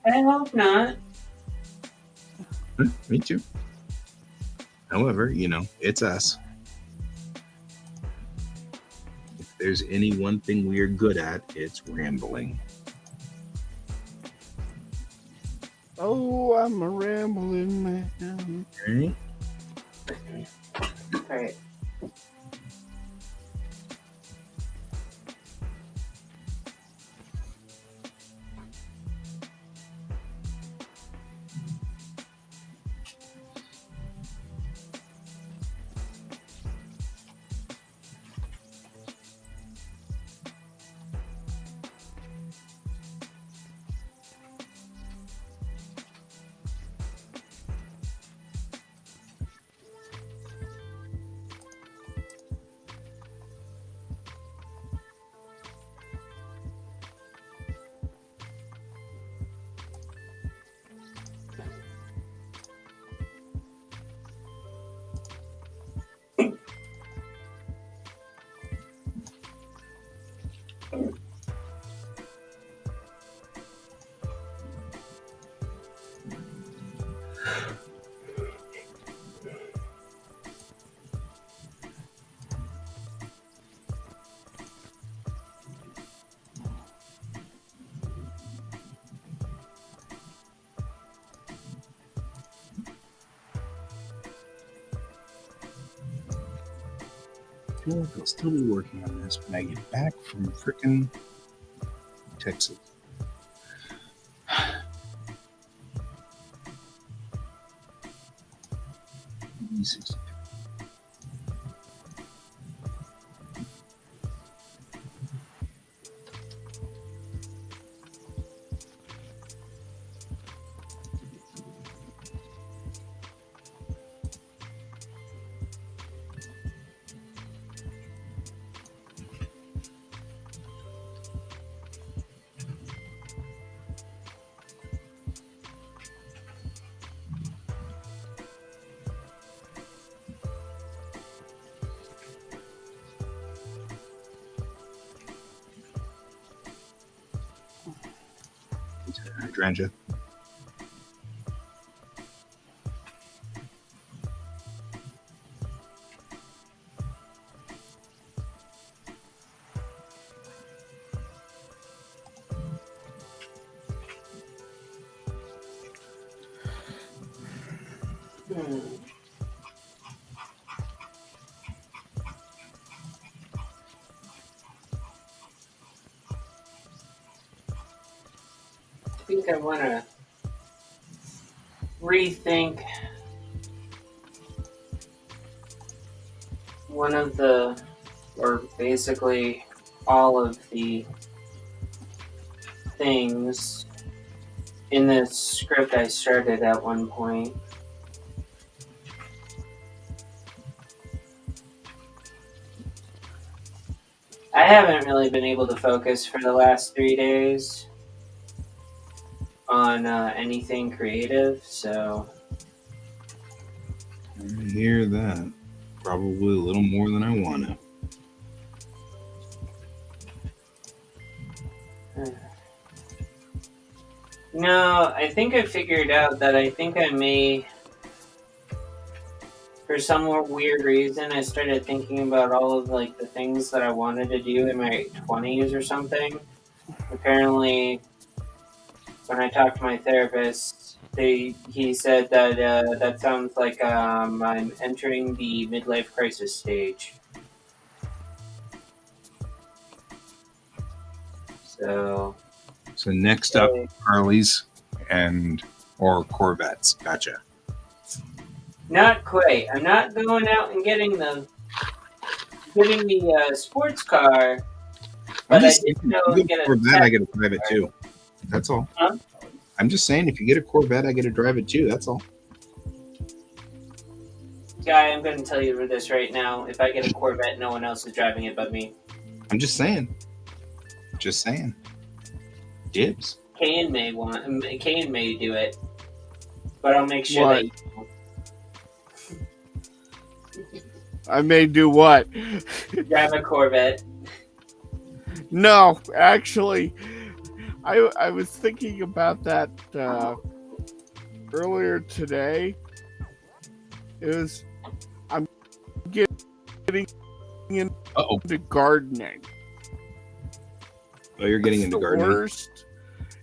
I hope not. Me too. However, it's us. If there's any one thing we're good at, it's rambling. Oh, I'm a rambling man. Right? All right. I feel like I'll still be working on this when I get back from frickin' Texas. E62. Hydrangea. I think I want to rethink one of the, or basically all of the things in this script I started at one point. I haven't really been able to focus for the last 3 days on anything creative, so I hear that. Probably a little more than I want to. no, I think I figured out that I think I may, for some weird reason, I started thinking about all of like the things that I wanted to do in my 20s or something. Apparently, when I talked to my therapist, he said that that sounds like I'm entering the midlife crisis stage. So next up, Harleys or Corvettes. Gotcha. Not quite. I'm not going out and getting the sports car, but I did go and get a Corvette. I get to drive it too. That's all. Huh? I'm just saying, if you get a Corvette, I get to drive it too. That's all. Guy, I'm going to tell you this right now. If I get a Corvette, no one else is driving it but me. I'm just saying. Just saying. Dibs. Kane may do it, but I'll make sure that. I may do what? Drive a Corvette. No, actually, I was thinking about that earlier today. I'm getting into gardening. Oh, you're getting into gardening.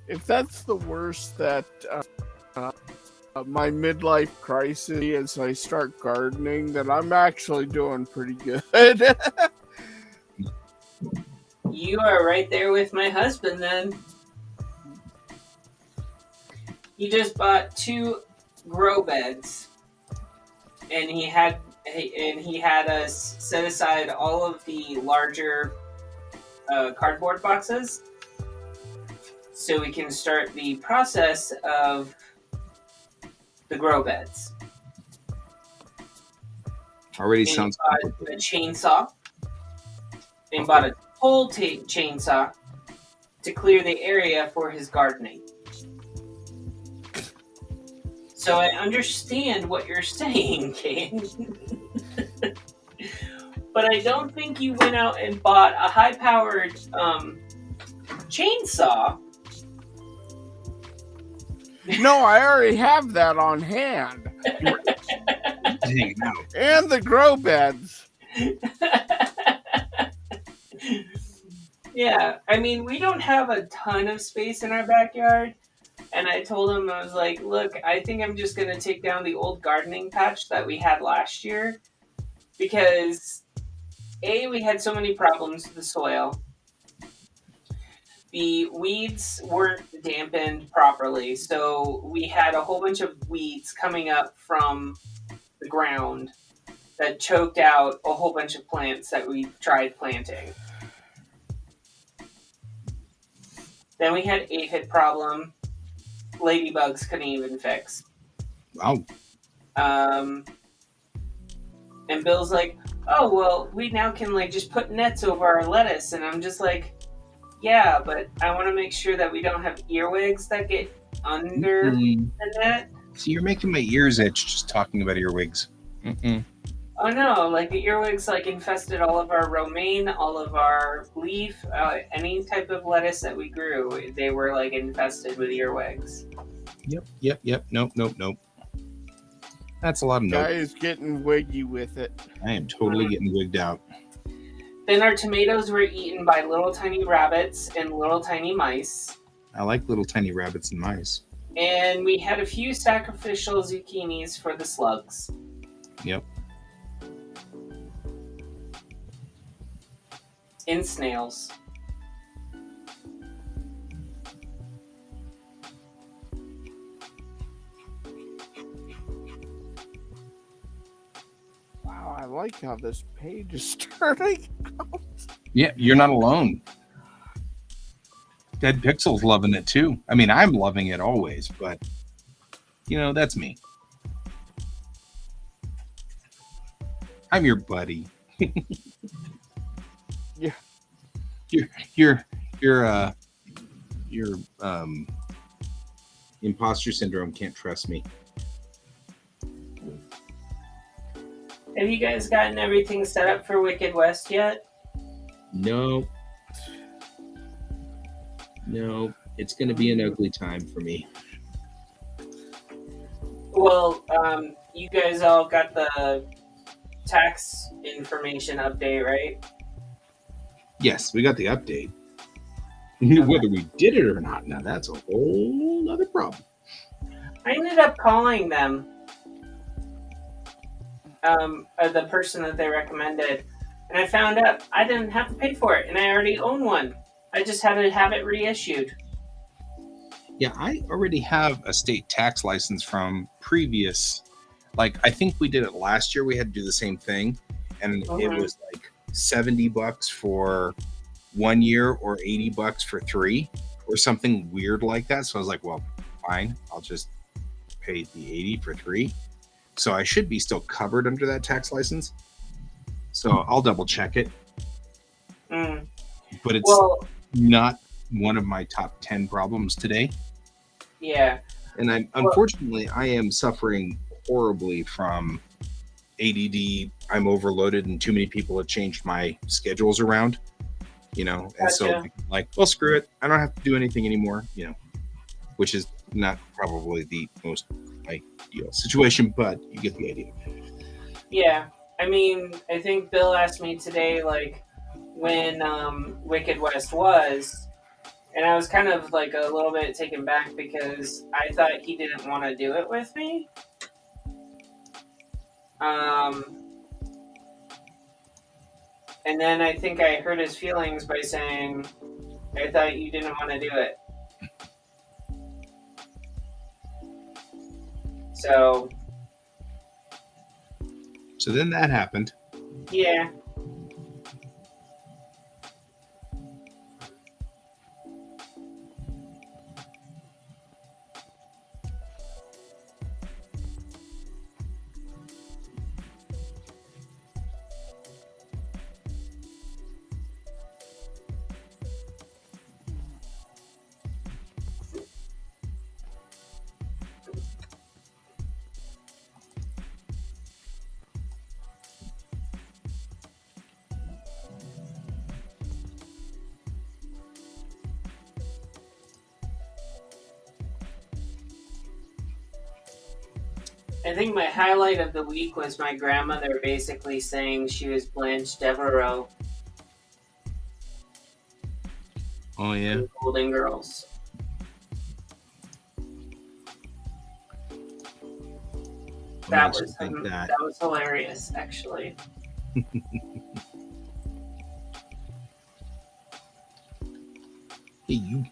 If that's the worst that my midlife crisis as I start gardening that I'm actually doing pretty good. You are right there with my husband then. He just bought 2 grow beds, and he had us set aside all of the larger cardboard boxes so we can start the process of the grow beds. Already And sounds he bought a chainsaw and bought a pole chainsaw to clear the area for his gardening. So I understand what you're saying, Kane. But I don't think you went out and bought a high-powered chainsaw. No, I already have that on hand. Dang, no. And the grow beds. Yeah, I mean, we don't have a ton of space in our backyard. And I told him, I was like, look, I think I'm just going to take down the old gardening patch that we had last year. Because, A, we had so many problems with the soil. The weeds weren't dampened properly. So we had a whole bunch of weeds coming up from the ground that choked out a whole bunch of plants that we tried planting. Then we had aphid problem. Ladybugs couldn't even fix. Wow. And Bill's like, oh, well, we now can like just put nets over our lettuce. And I'm just like, yeah, but I want to make sure that we don't have earwigs that get under the net. See, you're making my ears itch just talking about earwigs. Oh no, like the earwigs like infested all of our romaine, all of our leaf, any type of lettuce that we grew, they were like infested with earwigs. Yep. Nope. That's a lot of nope. Guy is getting wiggy with it. I am totally getting wigged out. Then our tomatoes were eaten by little tiny rabbits and little tiny mice. I like little tiny rabbits and mice. And we had a few sacrificial zucchinis for the slugs. Yep. And snails. Wow, I like how this page is starting out. Yeah, you're not alone. Dead Pixel's loving it too. I mean, I'm loving it always, but you know, that's me. I'm your buddy. Yeah. Your imposter syndrome can't trust me. Have you guys gotten everything set up for Wicked West yet? No, it's going to be an ugly time for me. Well, you guys all got the tax information update, right? Yes, we got the update. Whether we did it or not, now that's a whole other problem. I ended up calling them, the person that they recommended, and I found out I didn't have to pay for it, and I already own one. I just had to have it reissued. Yeah, I already have a state tax license from previous, like I think we did it last year. We had to do the same thing, and it was like $70 for 1 year or $80 for 3 or something weird like that. So I was like, well, fine, I'll just pay the 80 for 3. So I should be still covered under that tax license. So I'll double check it. But it's not one of my top 10 problems today. Yeah. And unfortunately, I am suffering horribly from ADD. I'm overloaded and too many people have changed my schedules around, you know, and Gotcha. so like, well, screw it. I don't have to do anything anymore, you know, which is not probably the most ideal situation, but you get the idea. Yeah. I mean, I think Bill asked me today, like, when Wicked West was, And I was kind of like a little bit taken back because I thought he didn't want to do it with me. And then I think I hurt his feelings by saying, I thought you didn't want to do it. So then that happened. yeah. I think my highlight of the week was my grandmother basically saying she was Blanche Devereaux. Oh yeah. Golden Girls. That was hilarious, actually. Hey, you.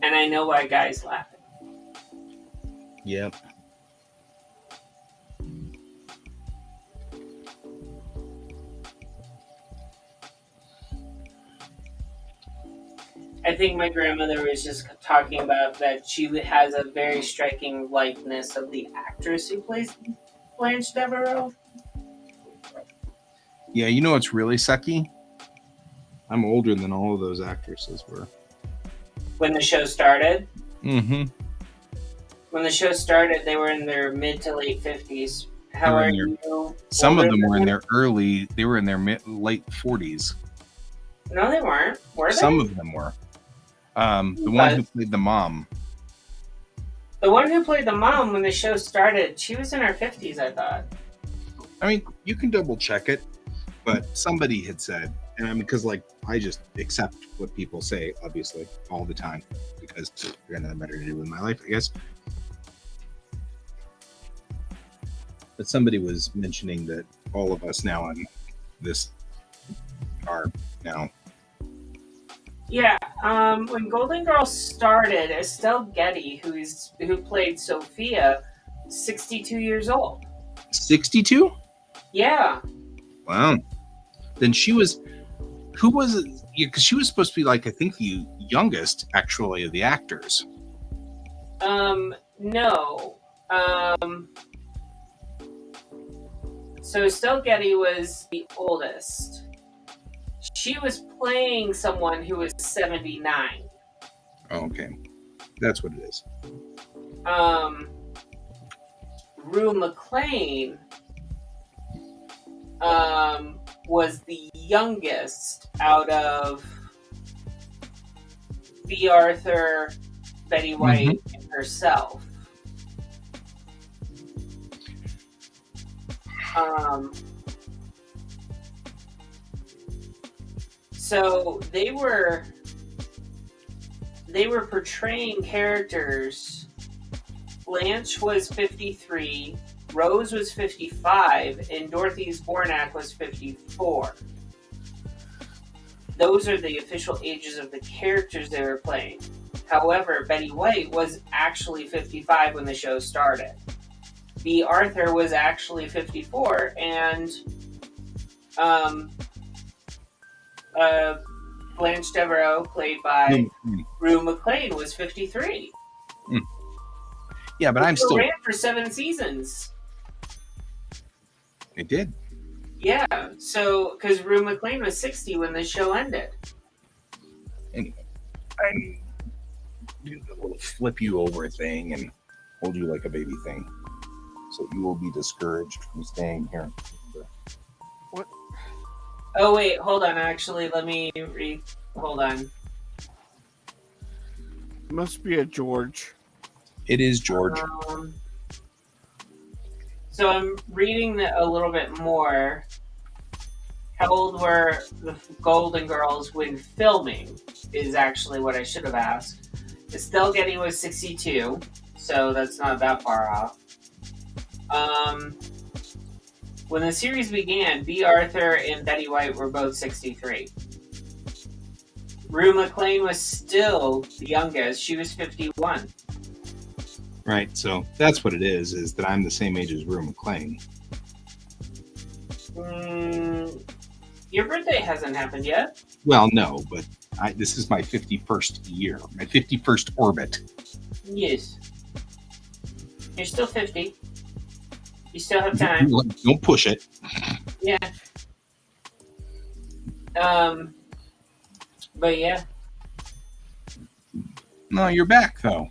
And I know why guys laughing. Yep. I think my grandmother was just talking about that she has a very striking likeness of the actress who plays Blanche Devereaux. Yeah, you know what's really sucky? I'm older than all of those actresses were. When the show started? Mm-hmm. When the show started, they were in their mid to late 50s. How are you? Some of them were in their late 40s. No, they weren't. Were they? Some of them were. The one who played the mom. The one who played the mom when the show started, she was in her 50s, I thought. I mean, you can double check it, but somebody had said, and I mean, because like I just accept what people say, obviously, all the time, because they're gonna have better to do with my life, I guess. But somebody was mentioning that all of us now in this are now. Yeah, when Golden Girls started, Estelle Getty, who played Sophia, 62 years old. 62? Yeah. Wow. Then she was. Who was it? Yeah, because she was supposed to be like, I think, the youngest actually of the actors. No. So Estelle Getty was the oldest. She was playing someone who was 79. Oh, okay. That's what it is. Rue McClane was the youngest out of B. Arthur, Betty White, and herself. So they were portraying characters. Blanche was 53, Rose was 55, and Dorothy Zbornak was 54. Those are the official ages of the characters they were playing. However, Betty White was actually 55 when the show started. B. Arthur was actually 54, and Blanche Devereaux, played by Rue McClane, was 53. Yeah, but I'm still ran for 7 seasons. It did. Yeah, so because Rue McClane was 60 when the show ended. Anyway, I do the little flip you over thing and hold you like a baby thing, so you will be discouraged from staying here. What? Oh wait, hold on. Actually, let me hold on. Must be a George. It is George. So I'm reading a little bit more. how old were the Golden Girls when filming is actually what I should have asked. Estelle Getty was 62, so that's not that far off. When the series began, B. Arthur and Betty White were both 63. Rue McClane was still the youngest. She was 51. Right, so that's what it is that I'm the same age as Rue McClane. Your birthday hasn't happened yet. Well, no, but this is my 51st year, my 51st orbit. Yes. You're still 50. You still have time. Don't push it. Yeah. But yeah. No, you're back, though.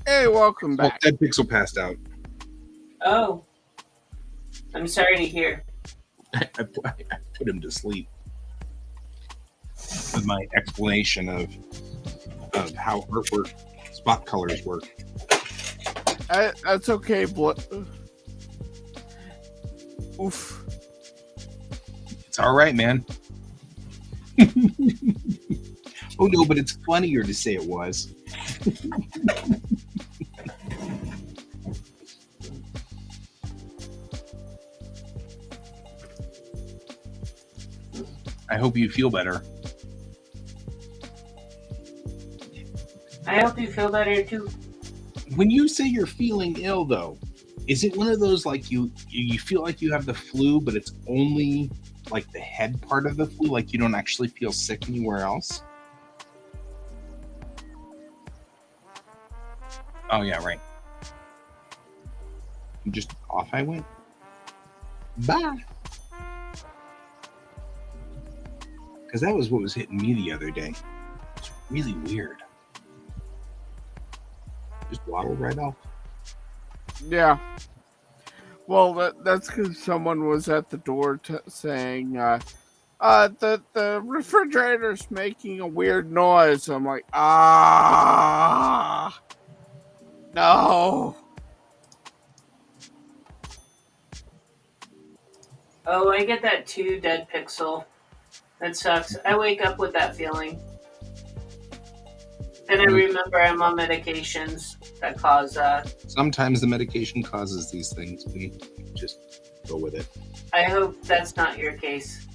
Hey, welcome Oh, back. Dead Pixel passed out. Oh. I'm sorry to hear. I put him to sleep with my explanation of how artwork spot colors work. That's okay, Oof. It's all right, man. Oh no, but it's funnier to say it was. I hope you feel better. I hope you feel better too. When you say you're feeling ill, though, is it one of those like you feel like you have the flu, but it's only like the head part of the flu, like you don't actually feel sick anywhere else? Oh yeah, right. Just off I went. Bye. Because that was what was hitting me the other day. It's really weird. Just waddled right off. Yeah. Well, that's because someone was at the door saying, the refrigerator's making a weird noise. I'm like, no. Oh, I get that too, Dead Pixel. That sucks. I wake up with that feeling. Then I remember I'm on medications that cause that. Sometimes the medication causes these things. We just go with it. I hope that's not your case.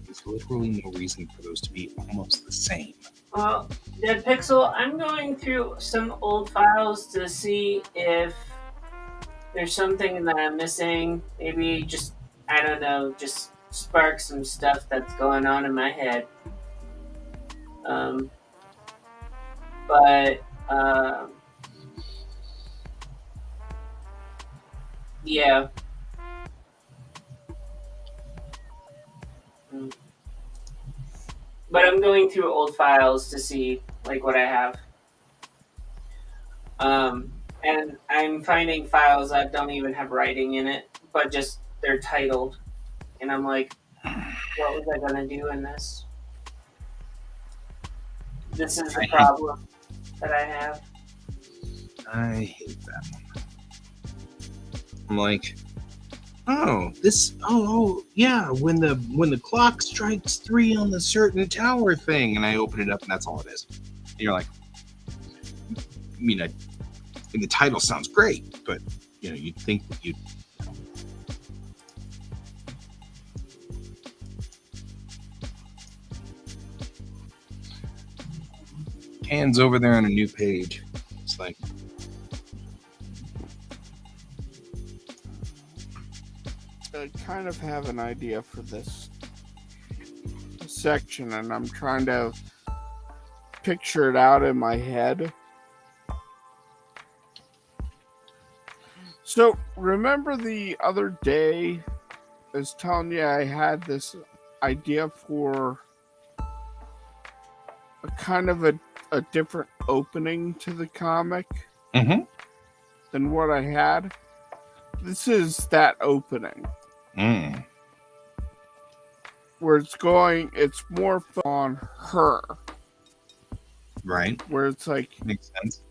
There's literally no reason for those to be almost the same. Well, Dead Pixel, I'm going through some old files to see if there's something that I'm missing. Maybe just, I don't know, just spark some stuff that's going on in my head. But yeah. But I'm going through old files to see like what I have. And I'm finding files that don't even have writing in it, but just they're titled. And I'm like, what was I gonna do in this? This is the problem that I have. I hate that one. I'm like, oh yeah, when the clock strikes 3 on the certain tower thing, and I open it up and that's all it is. And you're like, I mean, the title sounds great, but you'd think that you'd. Hands over there on a new page. It's like, I kind of have an idea for this section, and I'm trying to picture it out in my head. So, remember the other day I was telling you I had this idea for a kind of a different opening to the comic Mm-hmm. than what I had. This is that opening Mm. where it's more on her, Right. where it's like, Makes sense.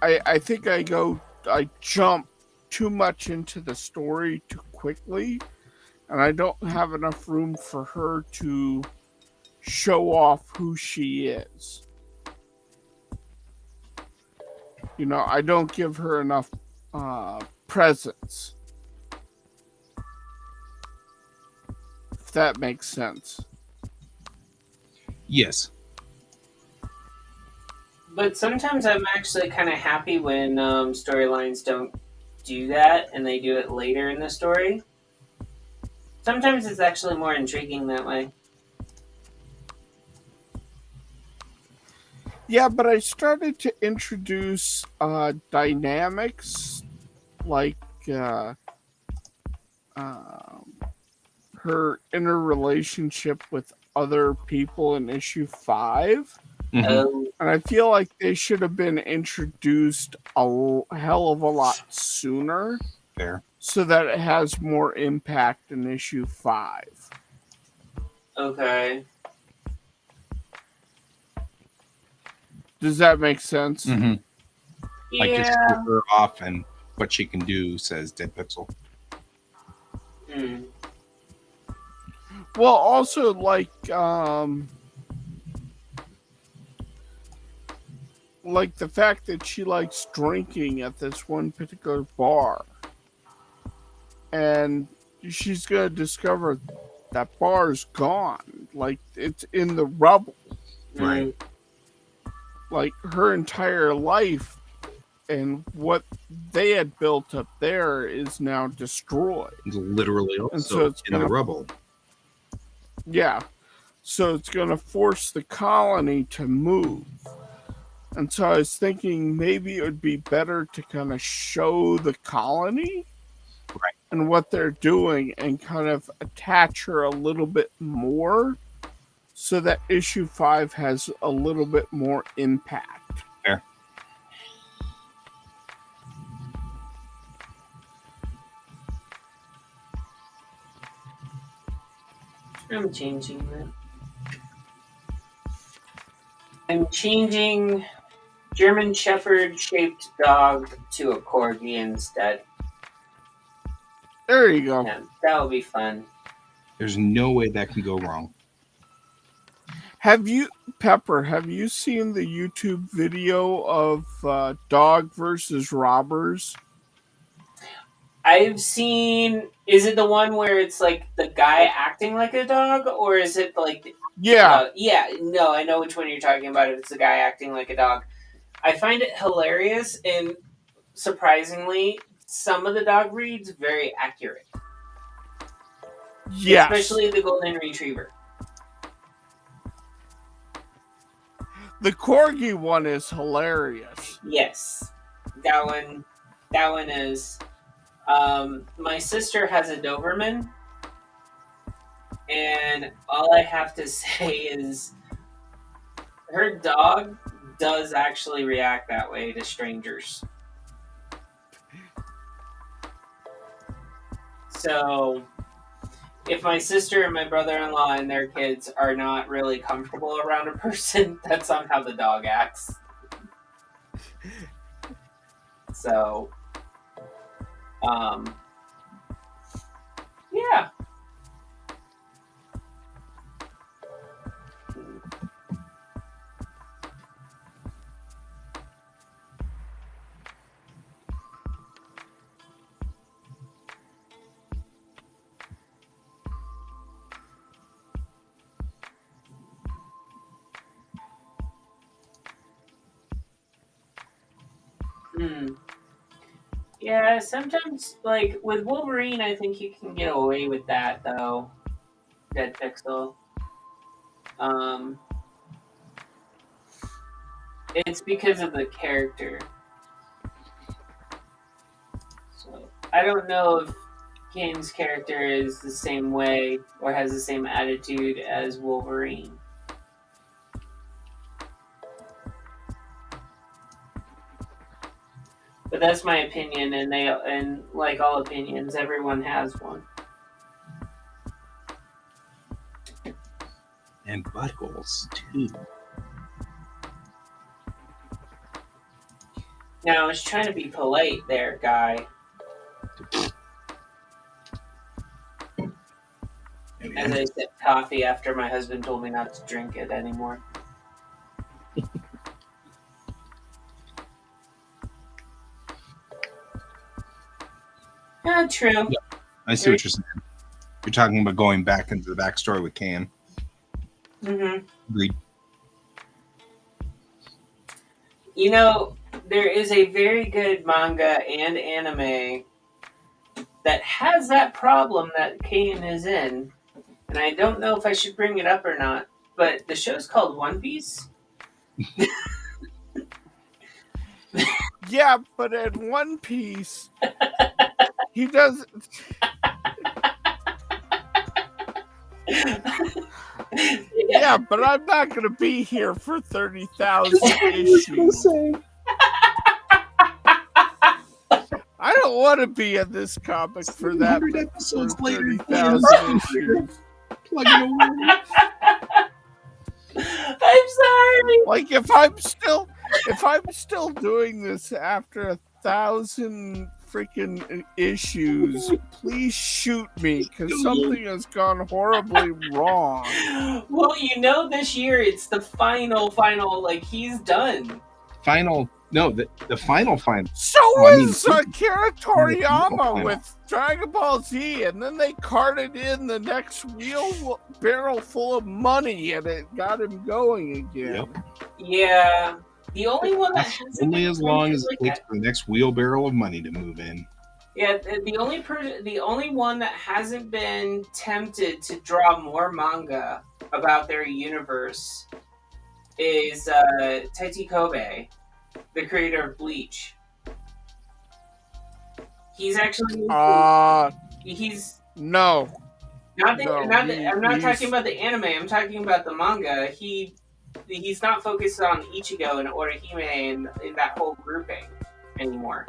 I think I jump too much into the story too quickly, and I don't have enough room for her to show off who she is. You know, I don't give her enough presence. If that makes sense. Yes. But sometimes I'm actually kind of happy when storylines don't do that and they do it later in the story. Sometimes it's actually more intriguing that way. Yeah, but I started to introduce dynamics like her inner relationship with other people in issue 5. Mhm. Oh, And I feel like they should have been introduced a hell of a lot sooner Fair. so that it has more impact in issue 5. okay. Does that make sense? Mm-hmm. Like just Yeah. show her off and what she can do, says Dead Pixel. Hmm. Well, also like the fact that she likes drinking at this one particular bar, and she's gonna discover that bar's gone. Like it's in the rubble. Right. Like her entire life and what they had built up there is now destroyed. It's literally And also so it's in the gonna, rubble. yeah. So it's going to force the colony to move. And so I was thinking maybe it would be better to kind of show the colony Right. and what they're doing and kind of attach her a little bit more so that issue 5 has a little bit more impact. Fair. I'm changing that. I'm changing German Shepherd shaped dog to a corgi instead. There you go. Yeah, that will be fun. There's no way that can go wrong. Have you, Pepper, have you seen the YouTube video of Dog versus Robbers? I've seen. Is it the one where it's like the guy acting like a dog, or is it like? Yeah. Yeah. No, I know which one you're talking about. If it's the guy acting like a dog, I find it hilarious and surprisingly, some of the dog breeds very accurate. Yes. Especially the golden retriever. The corgi one is hilarious. Yes, that one is. My sister has a Doberman, and all I have to say is her dog does actually react that way to strangers. So, if my sister and my brother-in-law and their kids are not really comfortable around a person, that's on how the dog acts. So, yeah. Yeah, sometimes, like, with Wolverine, I think you can get away with that, though. Dead Pixel. It's because of the character. So, I don't know if Kane's character is the same way or has the same attitude as Wolverine. But that's my opinion, and like all opinions, everyone has one. And buttholes too. Now I was trying to be polite there, guy. As I sipped coffee after my husband told me not to drink it anymore. Yeah, true. Yeah, I see what you're saying. You're talking about going back into the backstory with Can. Mm-hmm. Agreed. You know, there is a very good manga and anime that has that problem that Kane is in, and I don't know if I should bring it up or not, but the show's called One Piece. Yeah, but in One Piece, he does. Yeah, but I'm not going to be here for 30,000 issues. I don't want to be in this comic for that. 100 episodes later, 30,000 issues. Plugging away. I'm sorry. Like if I'm still doing this after 1,000 freaking issues, please shoot me because something has gone horribly wrong. Well, you know, this year it's the final. Like he's done. The final. So Well, I mean, was Akira Toriyama final. with Dragon Ball Z, and then they carted in the next wheel barrel full of money, and it got him going again. Yep. Yeah. The only one that hasn't Only been as long as tempted it takes for the next wheelbarrow of money to move in. Yeah, the only one that hasn't been tempted to draw more manga about their universe is Teti Kobe, the creator of Bleach. He's actually he's No. not No, I'm not he's- talking about the anime. I'm talking about the manga. He's not focused on Ichigo and Orihime in that whole grouping anymore.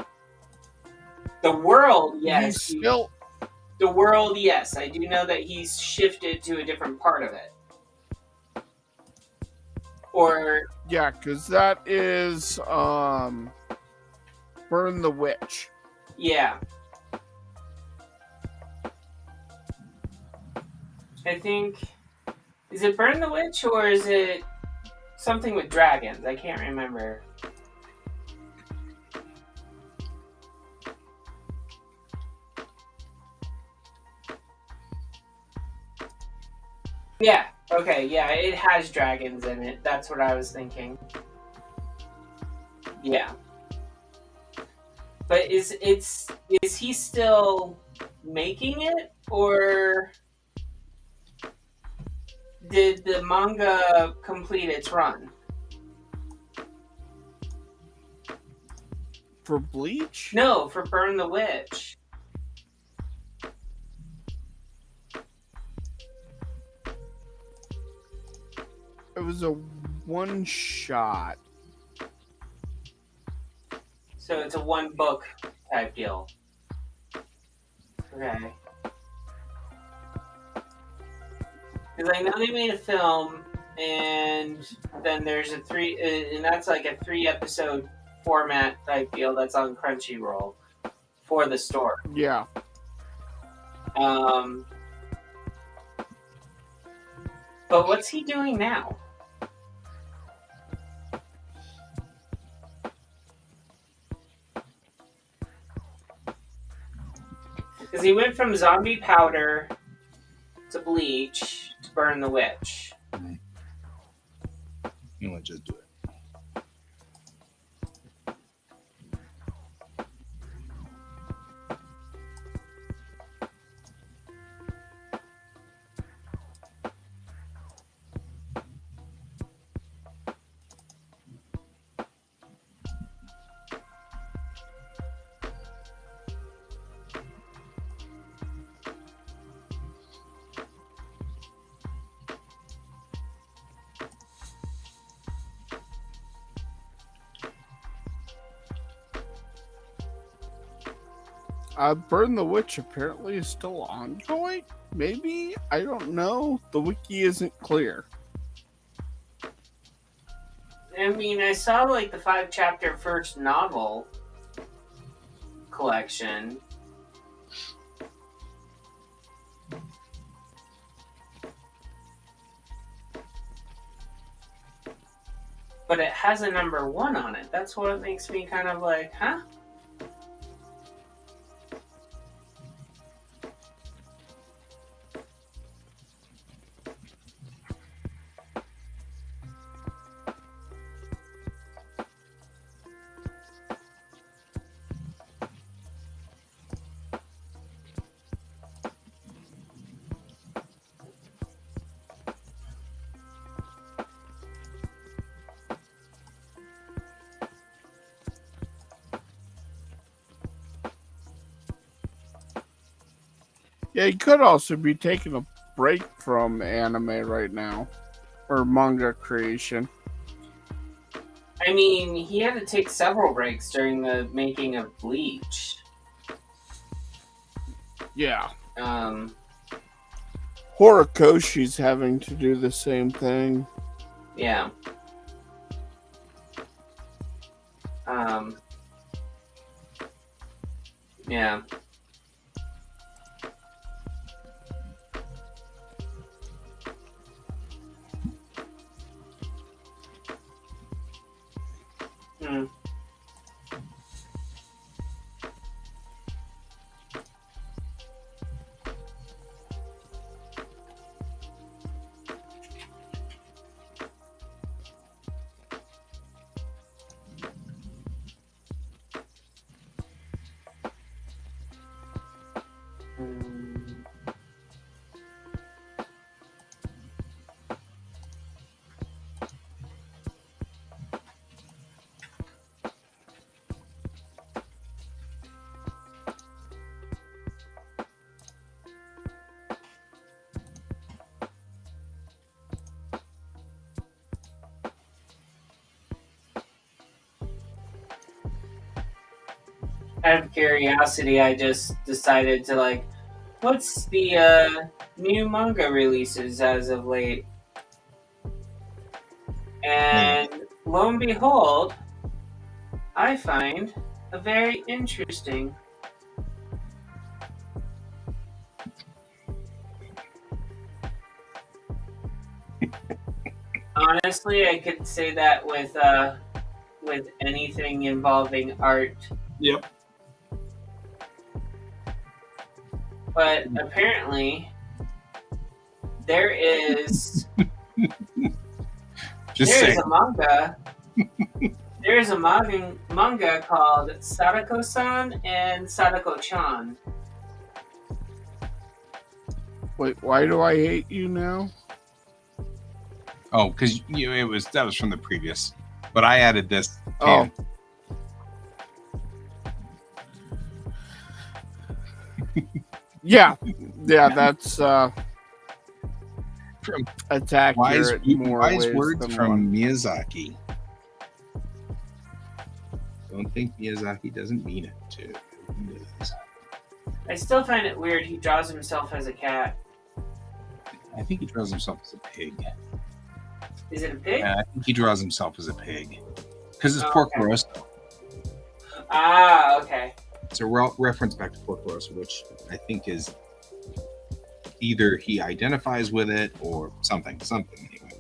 The world, yes. He's still. The world, yes. I do know that he's shifted to a different part of it. Or Yeah, because that is Burn the Witch. yeah. I think, is it Burn the Witch or is it something with dragons? I can't remember. Yeah. Okay. Yeah, it has dragons in it. That's what I was thinking. Yeah. But is he still making it, or did the manga complete its run? For Bleach? No, for Burn the Witch. It was a one shot. So it's a one book type deal. Okay. Because I know they made a film, and then there's and that's like a 3-episode format type deal that's on Crunchyroll for the store. Yeah. But what's he doing now? Because he went from Zombie Powder to Bleach to Burn the Witch. You know what? Just do it. Burn the Witch apparently is still ongoing. Maybe, I don't know. The wiki isn't clear. I mean, I saw like the 5-chapter first novel collection. But it has a number 1 on it. That's what makes me kind of like, huh? Yeah, he could also be taking a break from anime right now, or manga creation. I mean, he had to take several breaks during the making of Bleach. Yeah. Um, Horikoshi's having to do the same thing. yeah. Yeah. Hmm. Hmm. Out of curiosity, I just decided to like, what's the new manga releases as of late? And lo and behold, I find a very interesting. Honestly, I could say that with anything involving art. Yep. But apparently, there is Just there is saying. a manga. There is a manga called Sadako-san and Sadako-chan. Wait, why do I hate you now? Oh, because that was from the previous, but I added this. Oh. Yeah, that's From it's accurate more wise ways words than from one. Miyazaki. Don't think Miyazaki doesn't mean it to. He does. I still find it weird he draws himself as a cat. I think he draws himself as a pig. Is it a pig? I think he draws himself as a pig because it's Oh, Porco okay. Rosso. Ah, okay. It's a reference back to Porco Rosso, which I think is either he identifies with it or something anyway.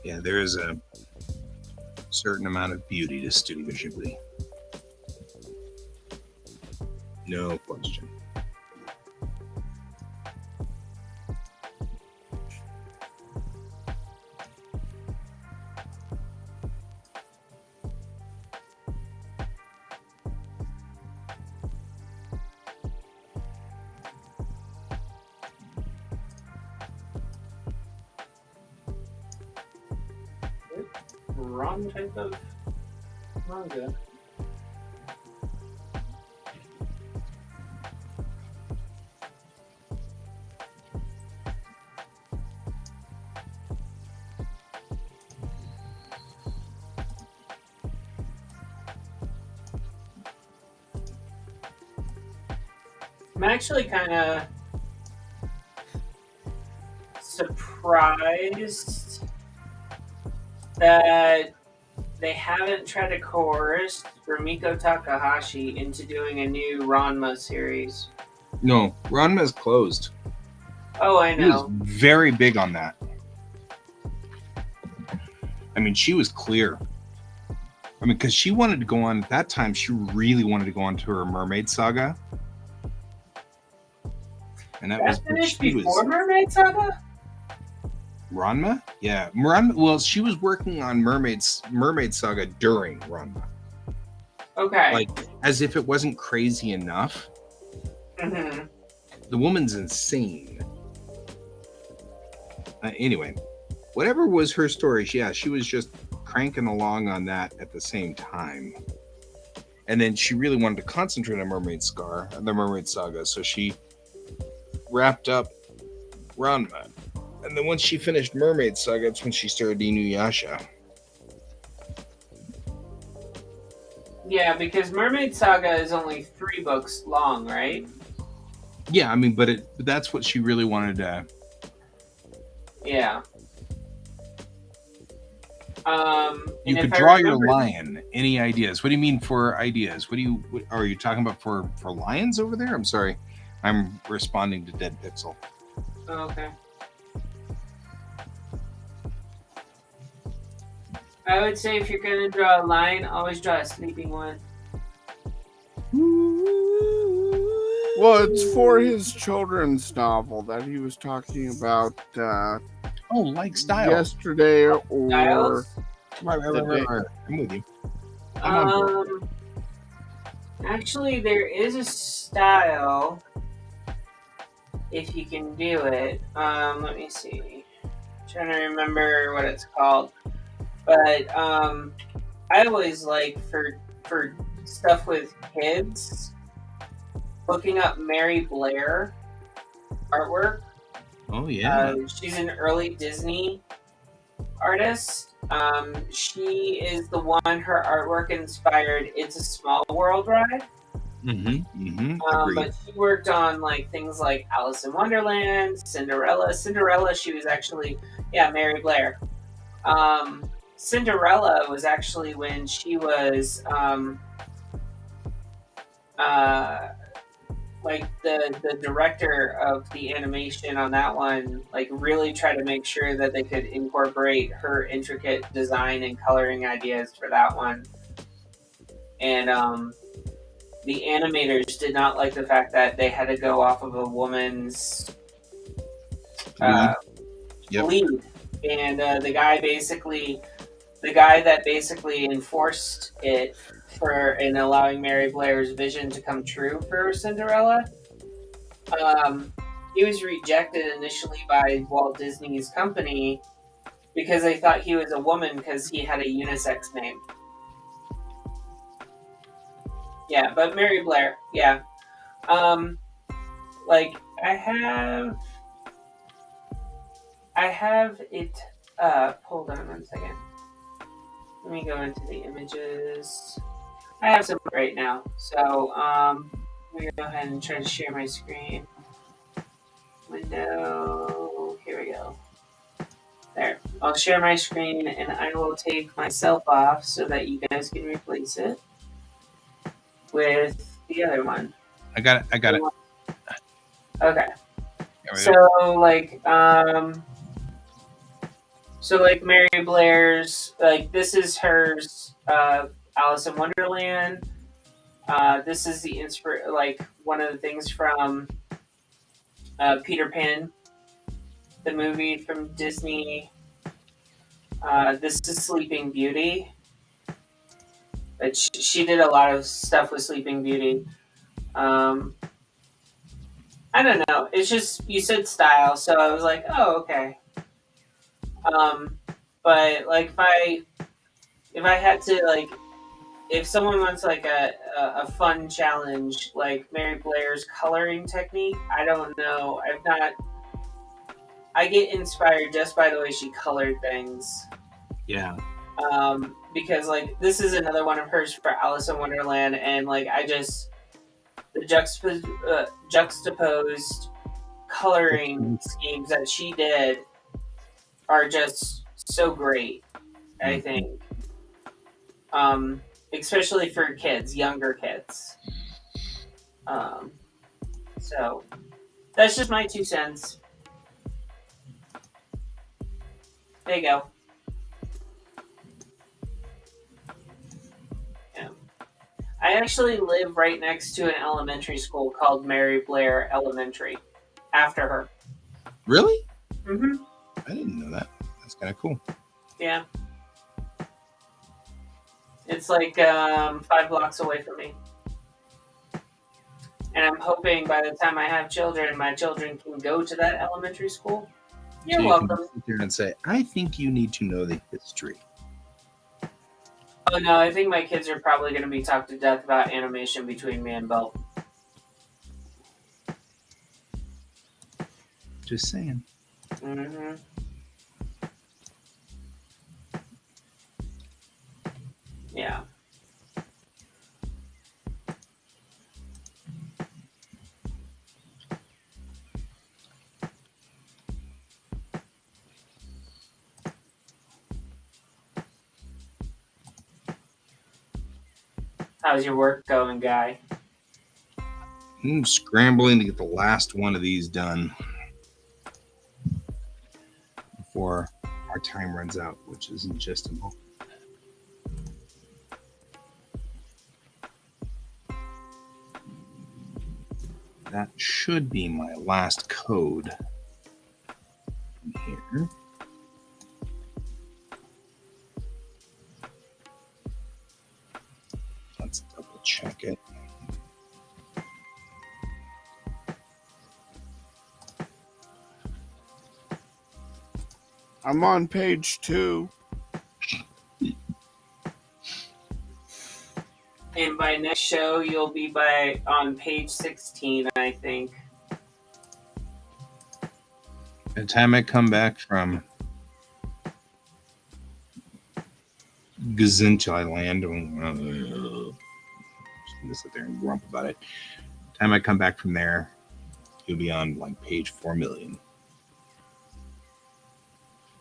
Yeah, there is a certain amount of beauty to Studio Ghibli. No question. wrong type of manga. I'm actually kind of surprised that they haven't tried to coerce Rumiko Takahashi into doing a new Ranma series. No, Ranma's closed. Oh, I He was know. very big on that. I mean, she was clear. I mean, because she wanted to go on at that time. She really wanted to go on to her Mermaid Saga, and that was finished she before was Mermaid Saga? Ranma. Yeah, Ranma. Well, she was working on Mermaid Saga during Ranma, Okay. like as if it wasn't crazy enough. Mm-hmm. The woman's insane. Anyway, whatever was her story, she was just cranking along on that at the same time. And then she really wanted to concentrate on the Mermaid Saga, so she wrapped up Ranma. And then once she finished Mermaid Saga, that's when she started Inuyasha. Yeah, because Mermaid Saga is only 3 books long, right? Yeah, I mean, but that's what she really wanted to. Yeah. You could draw your lion. Any ideas? What do you mean for ideas? What are you talking about for lions over there? I'm sorry, I'm responding to Dead Pixel. Oh, okay. I would say if you're gonna draw a lion, always draw a sleeping one. Well, it's for his children's novel that he was talking about Like Style. yesterday or Styles? Right. I'm with you. Actually, there is a style if you can do it. Let me see. I'm trying to remember what it's called. But I always like for stuff with kids, looking up Mary Blair artwork. Oh yeah. She's an early Disney artist. She is the one her artwork inspired It's a Small World ride. But she worked on like things like Alice in Wonderland, Cinderella. She was actually Mary Blair. Cinderella was actually when she was like the director of the animation on that one, like really tried to make sure that they could incorporate her intricate design and coloring ideas for that one. And the animators did not like the fact that they had to go off of a woman's lead. And the guy that basically enforced it in allowing Mary Blair's vision to come true for Cinderella, he was rejected initially by Walt Disney's company because they thought he was a woman because he had a unisex name. Yeah, but Mary Blair, yeah. Like I have it. Hold on 1 second. Let me go into the images. I have some right now, so I'm gonna go ahead and try to share my screen. Window. Here we go. There. I'll share my screen, and I will take myself off so that you guys can replace it with the other one. I got it. Okay. So like Mary Blair's, like this is hers, Alice in Wonderland. This is the one of the things from Peter Pan, the movie from Disney. This is Sleeping Beauty. But she did a lot of stuff with Sleeping Beauty. I don't know. It's just, you said style, so I was like, oh, okay. But like if I had to like, if someone wants like a fun challenge like Mary Blair's coloring technique, I don't know. I've not. I get inspired just by the way she colored things. Yeah. Because like this is another one of hers for Alice in Wonderland, and like I just the juxtaposed coloring schemes that she did are just so great. I think, especially for kids, younger kids. So that's just my 2 cents. There you go. Yeah. I actually live right next to an elementary school called Mary Blair Elementary, after her. Really? Mm-hmm. I didn't know that. That's kind of cool. Yeah. It's like 5 blocks away from me. And I'm hoping by the time I have children, my children can go to that elementary school. You're So you welcome. can sit there and say, I think you need to know the history. Oh no, I think my kids are probably going to be talked to death about animation between me and Bill. Just saying. Mm-hmm. Yeah. How's your work going, Guy? I'm scrambling to get the last one of these done before our time runs out, which is in just a moment. That should be my last code here. Let's double check it. I'm on page 2. And by next show, you'll be on page 16, I think. By the time I come back from Gazinti Land, I'm just gonna sit there and grump about it. By the time I come back from there, you'll be on like page 4 million.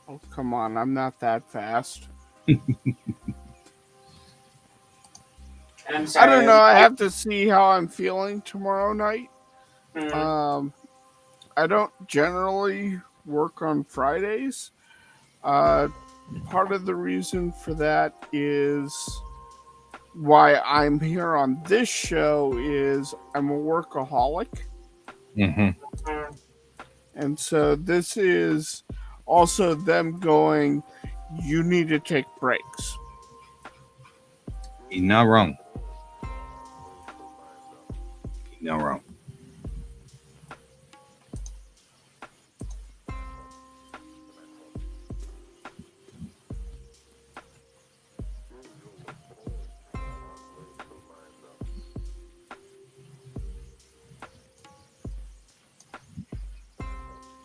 Oh, come on. I'm not that fast. I'm sorry. I don't know. I have to see how I'm feeling tomorrow night. Mm. I don't generally work on Fridays. Part of the reason for that is why I'm here on this show is I'm a workaholic. Mm-hmm. And so this is also them going, you need to take breaks. You're not wrong. You're not wrong.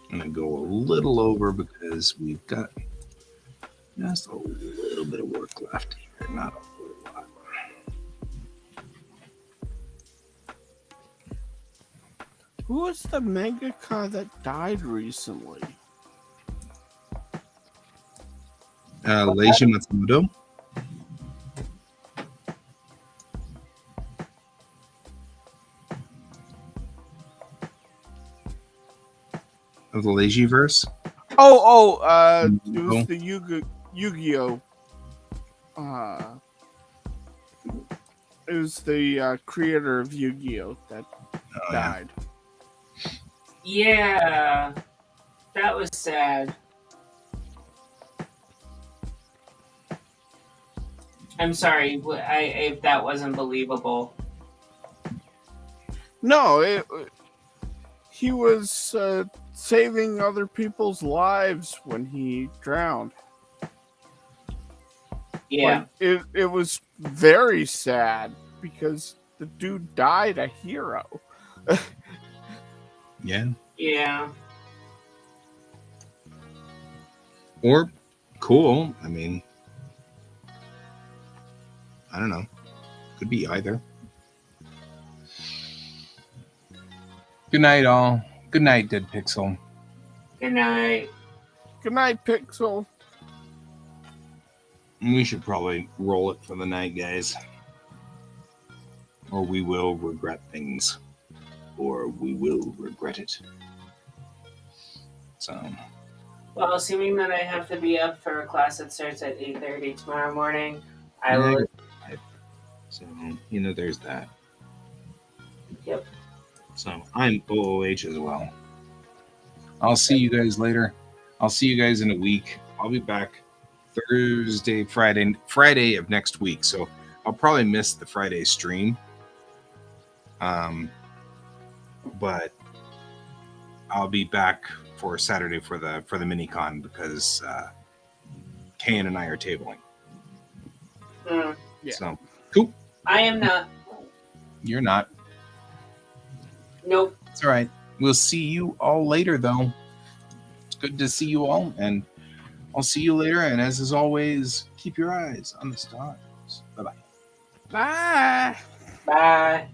I'm going to go a little over because we've got just a little bit of work left here, not a whole lot. Who was the mangaka that died recently? Leiji Matsumoto. Of the Leiji verse. It was the Yu-Gi-Oh. It was the creator of Yu-Gi-Oh that died. Yeah, that was sad. I'm sorry, if that wasn't believable. No, he was saving other people's lives when he drowned. Yeah. Like, it was very sad because the dude died a hero. Yeah. Yeah. Or cool. I mean, I don't know. Could be either. Good night, all. Good night, Dead Pixel. Good night. Good night, Pixel. We should probably roll it for the night, guys. Or we will regret things. Or we will regret it. So, Well, assuming that I have to be up for a class that starts at 8:30 tomorrow morning, I yeah, will. so you know, there's that. Yep. So I'm OOH as well. I'll see you guys later. I'll see you guys in a week. I'll be back Thursday, Friday of next week. So I'll probably miss the Friday stream. But I'll be back for Saturday for the mini con because Kane and I are tabling. Mm. Yeah. So cool. I am not. You're not. Nope. It's all right. We'll see you all later, though. It's good to see you all, and I'll see you later. And as always, keep your eyes on the stars. Bye-bye. Bye. Bye.